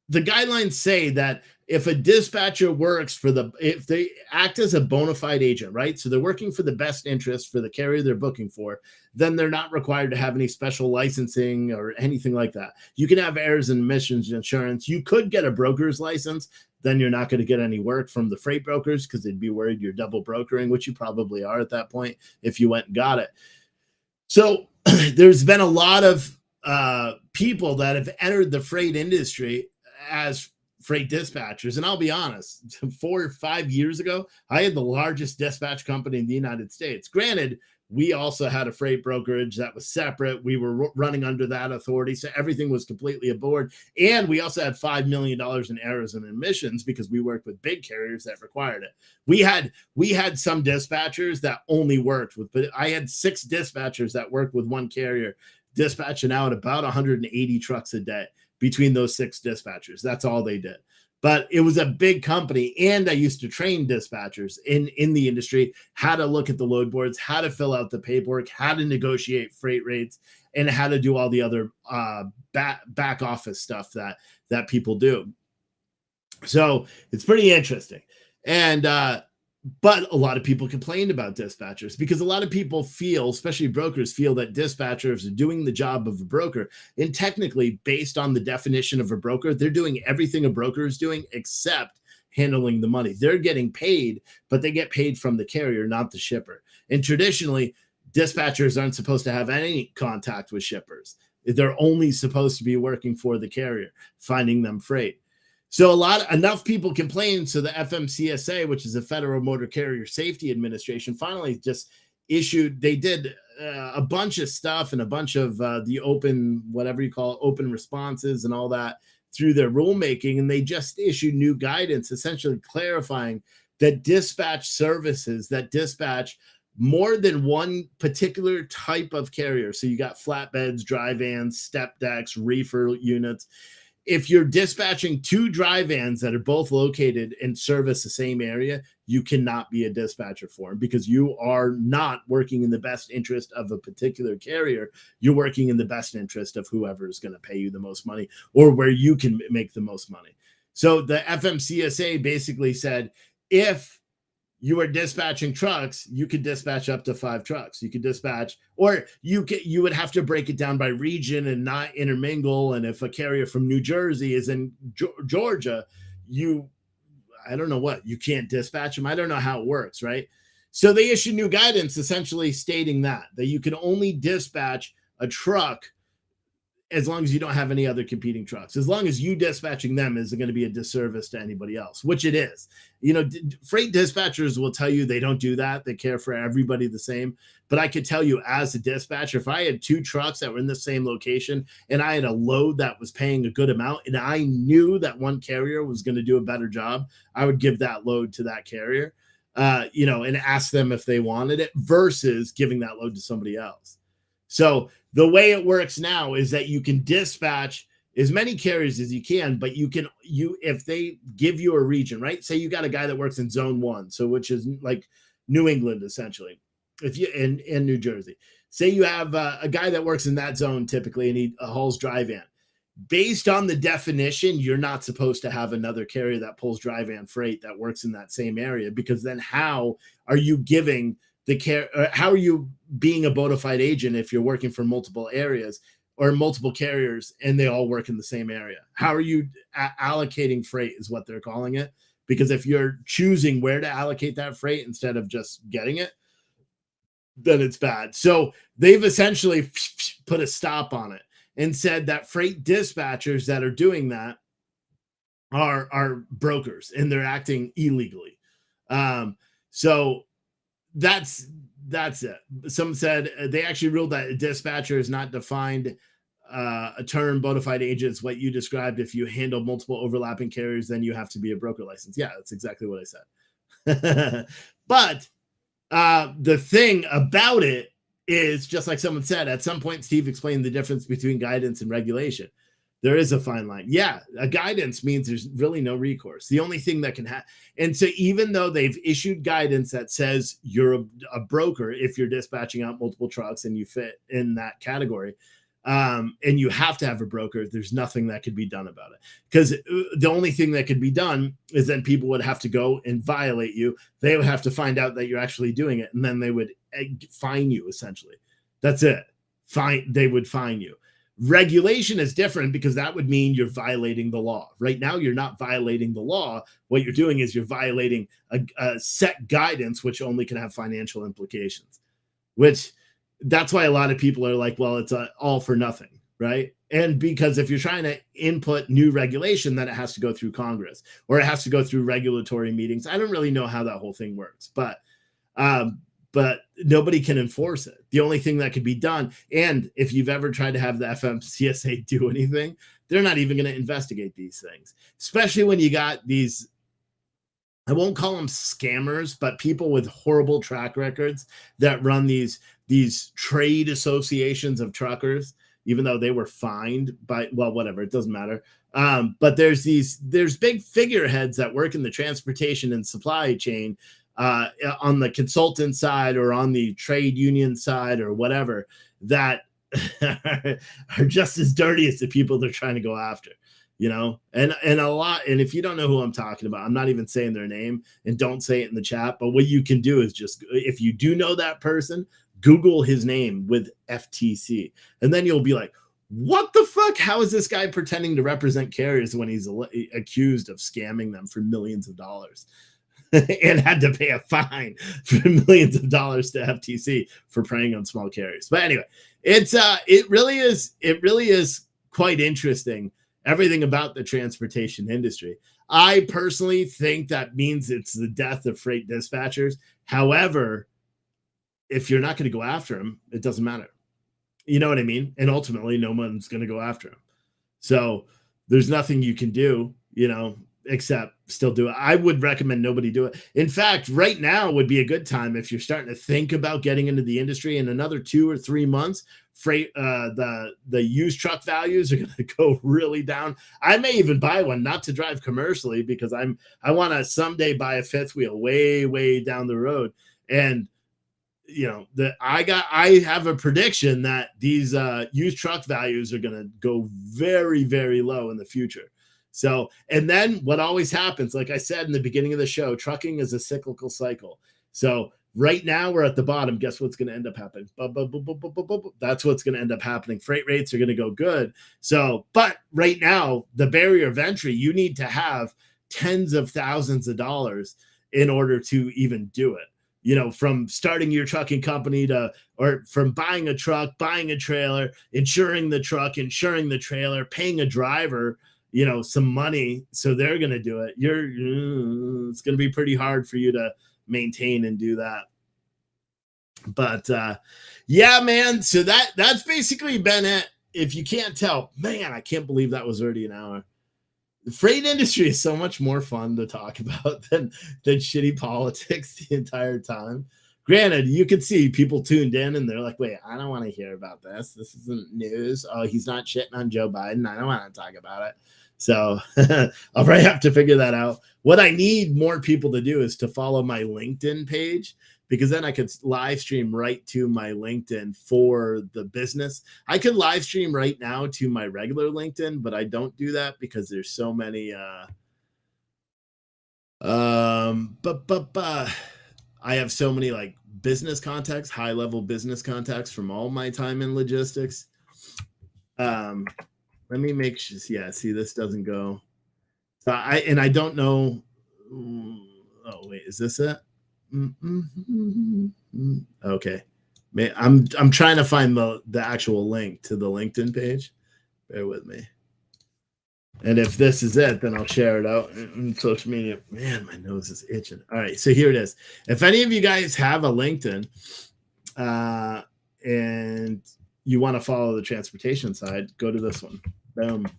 the guidelines say that if a dispatcher works if they act as a bona fide agent, right? So they're working for the best interest for the carrier they're booking for, then they're not required to have any special licensing or anything like that. You can have errors and omissions insurance. You could get a broker's license. Then you're not going to get any work from the freight brokers because they'd be worried you're double brokering, which you probably are at that point if you went and got it. So there's been a lot of people that have entered the freight industry as freight dispatchers. And I'll be honest, 4 or 5 years ago, I had the largest dispatch company in the United States. Granted, we also had a freight brokerage that was separate. We were running under that authority. So everything was completely aboard. And we also had $5 million in errors and omissions because we worked with big carriers that required it. We had some dispatchers that only worked with, but I had 6 dispatchers that worked with one carrier, dispatching out about 180 trucks a day. Between those 6 dispatchers, that's all they did. But it was a big company, and I used to train dispatchers in the industry how to look at the load boards, how to fill out the paperwork, how to negotiate freight rates, and how to do all the other back office stuff that people do. So it's pretty interesting. And but a lot of people complained about dispatchers because a lot of people feel, especially brokers, feel that dispatchers are doing the job of a broker. And technically, based on the definition of a broker, they're doing everything a broker is doing except handling the money. They're getting paid, but they get paid from the carrier, not the shipper. And traditionally, dispatchers aren't supposed to have any contact with shippers. They're only supposed to be working for the carrier, finding them freight. So enough people complained. So the FMCSA, which is the Federal Motor Carrier Safety Administration, finally just issued. They did a bunch of stuff and a bunch of the open, whatever you call it, open responses and all that through their rulemaking, and they just issued new guidance, essentially clarifying that dispatch services that dispatch more than one particular type of carrier. So you got flatbeds, dry vans, step decks, reefer units. If you're dispatching 2 dry vans that are both located and service the same area, you cannot be a dispatcher for them because you are not working in the best interest of a particular carrier. You're working in the best interest of whoever is going to pay you the most money or where you can make the most money. So the FMCSA basically said, if you are dispatching trucks, you could dispatch up to 5 trucks. You could dispatch, or you would have to break it down by region and not intermingle. And if a carrier from New Jersey is in Georgia, I don't know what, you can't dispatch them. I don't know how it works, right? So they issued new guidance essentially stating that you can only dispatch a truck as long as you don't have any other competing trucks. As long as you dispatching them is going to be a disservice to anybody else, which it is. Freight dispatchers will tell you they don't do that. They care for everybody the same. But I could tell you as a dispatcher, if I had two trucks that were in the same location and I had a load that was paying a good amount and I knew that one carrier was going to do a better job, I would give that load to that carrier, and ask them if they wanted it versus giving that load to somebody else. So the way it works now is that you can dispatch as many carriers as you can, but if they give you a region, right? Say you got a guy that works in zone 1, so which is like New England, essentially, if you in New Jersey. Say you have a guy that works in that zone typically, and he hauls dry van. Based on the definition, you're not supposed to have another carrier that pulls dry van freight that works in that same area, because then how are you giving the care? How are you being a bona fide agent if you're working for multiple areas or multiple carriers and they all work in the same area? How are you allocating freight is what they're calling it. Because if you're choosing where to allocate that freight instead of just getting it, then it's bad. So they've essentially put a stop on it and said that freight dispatchers that are doing that are brokers and they're acting illegally. So that's it. Some said they actually ruled that a dispatcher is not defined a term. Bona fide agent is what you described. If you handle multiple overlapping carriers, then you have to be a broker license. Yeah, that's exactly what I said. But the thing about it is, just like someone said, at some point, Steve explained the difference between guidance and regulation. There is a fine line. Yeah, a guidance means there's really no recourse. The only thing that can happen. And so even though they've issued guidance that says you're a broker if you're dispatching out multiple trucks and you fit in that category, and you have to have a broker, there's nothing that could be done about it. Because the only thing that could be done is then people would have to go and violate you. They would have to find out that you're actually doing it, and then they would fine you, essentially. That's it. They would fine you. Regulation is different because that would mean you're violating the law. Right now, you're not violating the law. What you're doing is you're violating a set guidance, which only can have financial implications, which that's why a lot of people are like, well, it's all for nothing, right? And because if you're trying to input new regulation, then it has to go through Congress or it has to go through regulatory meetings. I don't really know how that whole thing works, but nobody can enforce it. The only thing that could be done, and if you've ever tried to have the FMCSA do anything, they're not even going to investigate these things, especially when you got these, I won't call them scammers, but people with horrible track records that run these trade associations of truckers, even though they were fined by, well, whatever, it doesn't matter. But there's big figureheads that work in the transportation and supply chain on the consultant side or on the trade union side or whatever that are just as dirty as the people they're trying to go after, and a lot. And if you don't know who I'm talking about, I'm not even saying their name, and don't say it in the chat. But what you can do is just, if you do know that person, Google his name with FTC, and then you'll be like, what the fuck? How is this guy pretending to represent carriers when he's accused of scamming them for millions of dollars? And had to pay a fine for millions of dollars to FTC for preying on small carriers. But anyway, it really is quite interesting, everything about the transportation industry. I personally think that means it's the death of freight dispatchers. However, if you're not going to go after them, it doesn't matter. You know what I mean? And ultimately, no one's going to go after them. So there's nothing you can do, except still do it. I would recommend nobody do it. In fact, right now would be a good time if you're starting to think about getting into the industry. In another 2 or 3 months, freight the used truck values are going to go really down. I may even buy one, not to drive commercially, because I want to someday buy a fifth wheel way down the road. And I have a prediction that these used truck values are going to go very, very low in the future. So, and then what always happens, like I said in the beginning of the show, trucking is a cyclical cycle. So right now we're at the bottom. Guess what's going to end up happening? That's what's going to end up happening. Freight rates are going to go good. So, but right now, the barrier of entry, you need to have tens of thousands of dollars in order to even do it. from starting your trucking company or from buying a truck, buying a trailer, insuring the truck, insuring the trailer, paying a driver, some money. So they're going to do it. It's going to be pretty hard for you to maintain and do that. But yeah, man. So that's basically been it. If you can't tell, man, I can't believe that was already an hour. The freight industry is so much more fun to talk about than shitty politics the entire time. Granted, you could see people tuned in and they're like, wait, I don't want to hear about this. This isn't news. Oh, he's not shitting on Joe Biden. I don't want to talk about it. So I'll probably have to figure that out. What I need more people to do is to follow my LinkedIn page, because then I could live stream right to my LinkedIn for the business. I could live stream right now to my regular LinkedIn, but I don't do that because there's so many I have so many like business contacts, high level business contacts from all my time in logistics. Let me make sure. Yeah, see, this doesn't go. So I don't know. Oh wait, is this it? Okay, I'm trying to find the actual link to the LinkedIn page. Bear with me. And if this is it, then I'll share it out in social media. Man, my nose is itching. All right, so here it is. If any of you guys have a LinkedIn and you want to follow the transportation side, go to this one. Boom.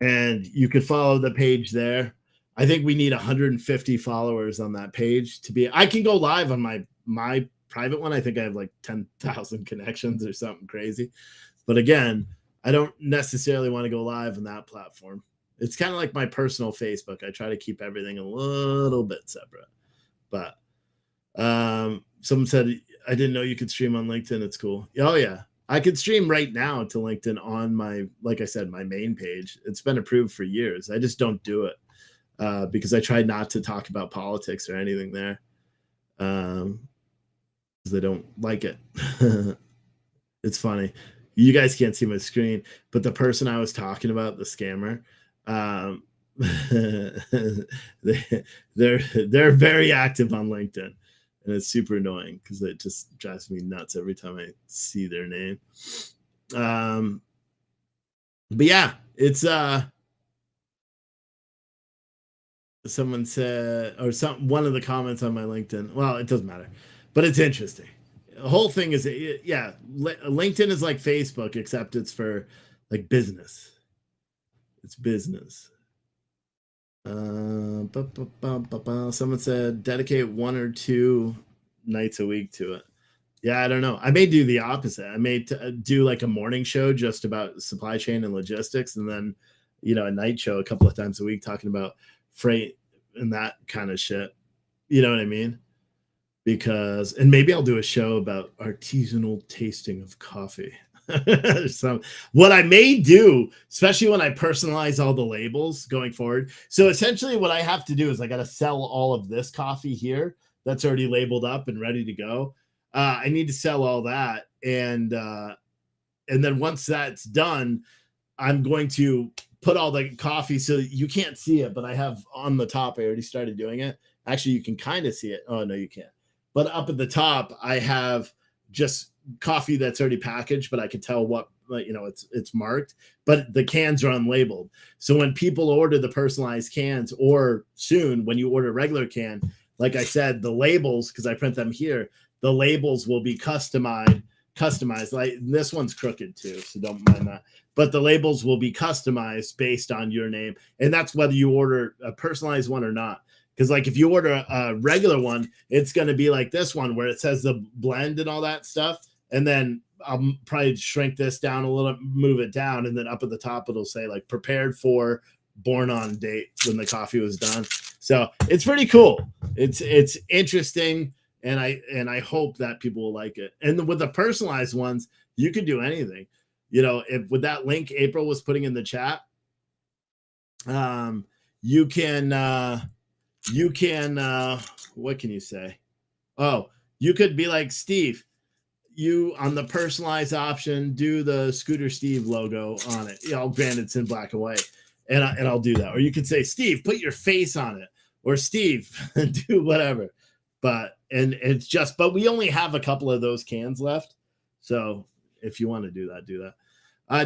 And you could follow the page there. I think we need 150 followers on that page to be. I can go live on my private one. I think I have like 10,000 connections or something crazy. But again, I don't necessarily want to go live on that platform. It's kind of like my personal Facebook. I try to keep everything a little bit separate. But someone said, I didn't know you could stream on LinkedIn. It's cool. Oh, yeah. I could stream right now to LinkedIn on my, like I said, my main page. It's been approved for years. I just don't do it because I try not to talk about politics or anything there because I don't like it. It's funny. You guys can't see my screen, but the person I was talking about, the scammer, they're very active on LinkedIn. And it's super annoying because it just drives me nuts every time I see their name. But yeah, it's someone said, or one of the comments on my LinkedIn. Well, it doesn't matter, but it's interesting. The whole thing is, yeah, LinkedIn is like Facebook, except it's for like business. It's business. Someone said dedicate 1 or 2 nights a week to it. Yeah, I don't know. I may do the opposite. I may do like a morning show just about supply chain and logistics, and then a night show a couple of times a week talking about freight and that kind of shit. You know what I mean? And maybe I'll do a show about artisanal tasting of coffee. So what I may do, especially when I personalize all the labels going forward. So essentially what I have to do is I got to sell all of this coffee here that's already labeled up and ready to go. I need to sell all that. And then once that's done, I'm going to put all the coffee so you can't see it, but I have on the top, I already started doing it. Actually, you can kind of see it. Oh, no, you can't. But up at the top, I have just coffee that's already packaged, but I can tell what, it's marked, but the cans are unlabeled. So when people order the personalized cans, or soon when you order a regular can, like I said, the labels, because I print them here, the labels will be customized. Like this one's crooked too, so don't mind that. But the labels will be customized based on your name. And that's whether you order a personalized one or not. Because like if you order a regular one, it's going to be like this one where it says the blend and all that stuff. And then I'll probably shrink this down a little, move it down. And then up at the top, it'll say like prepared for, born on date when the coffee was done. So it's pretty cool. It's interesting. And I hope that people will like it. And with the personalized ones, you can do anything. If with that link April was putting in the chat, you can what can you say? Oh, you could be like, Steve, you on the personalized option, do the Scooter Steve logo on it. Granted, it's in black and white, and I'll do that. Or you could say, Steve, put your face on it, or Steve, do whatever. But and it's just, but we only have a couple of those cans left. So if you want to do that, do that.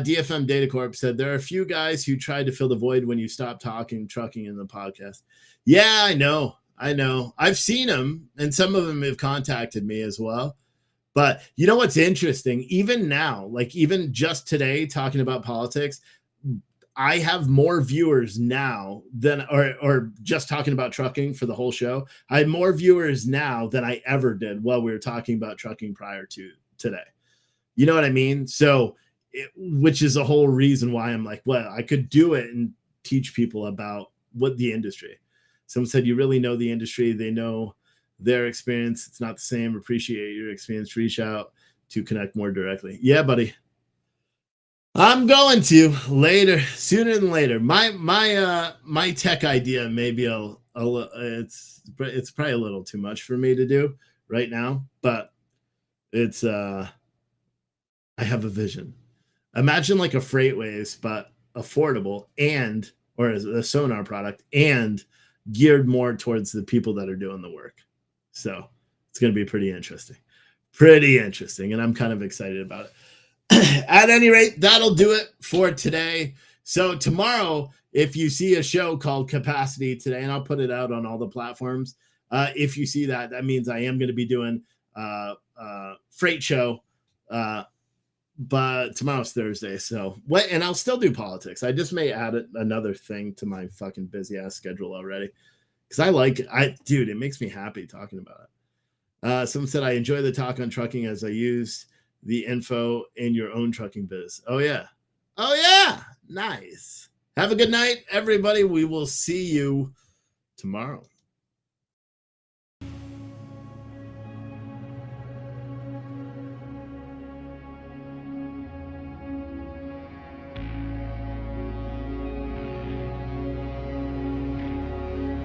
DFM Data Corp said there are a few guys who tried to fill the void when you stopped talking trucking in the podcast. Yeah, I know. I've seen them, and some of them have contacted me as well. But you know what's interesting? Even now, like even just today, talking about politics, I have more viewers now than, or just talking about trucking for the whole show. I have more viewers now than I ever did while we were talking about trucking prior to today. You know what I mean? So, which is a whole reason why I'm like, well, I could do it and teach people about what the industry. Someone said, you really know the industry. They know their experience. It's not the same. Appreciate your experience. Reach out to connect more directly. Yeah, buddy. I'm going to later, sooner than later. My tech idea maybe it's probably a little too much for me to do right now, but it's I have a vision. Imagine like a FreightWaves, but affordable or as a sonar product and geared more towards the people that are doing the work. So it's going to be pretty interesting, and I'm kind of excited about it. At any rate, that'll do it for today. So tomorrow, if you see a show called Capacity today, and I'll put it out on all the platforms, if you see that, that means I am going to be doing Freight Show, but tomorrow's Thursday. So and I'll still do politics. I just may add another thing to my fucking busy ass schedule already because I like it. Dude, it makes me happy talking about it. Someone said I enjoy the talk on trucking as I use the info in your own trucking biz. Oh yeah. Nice. Have a good night, everybody. We will see you tomorrow.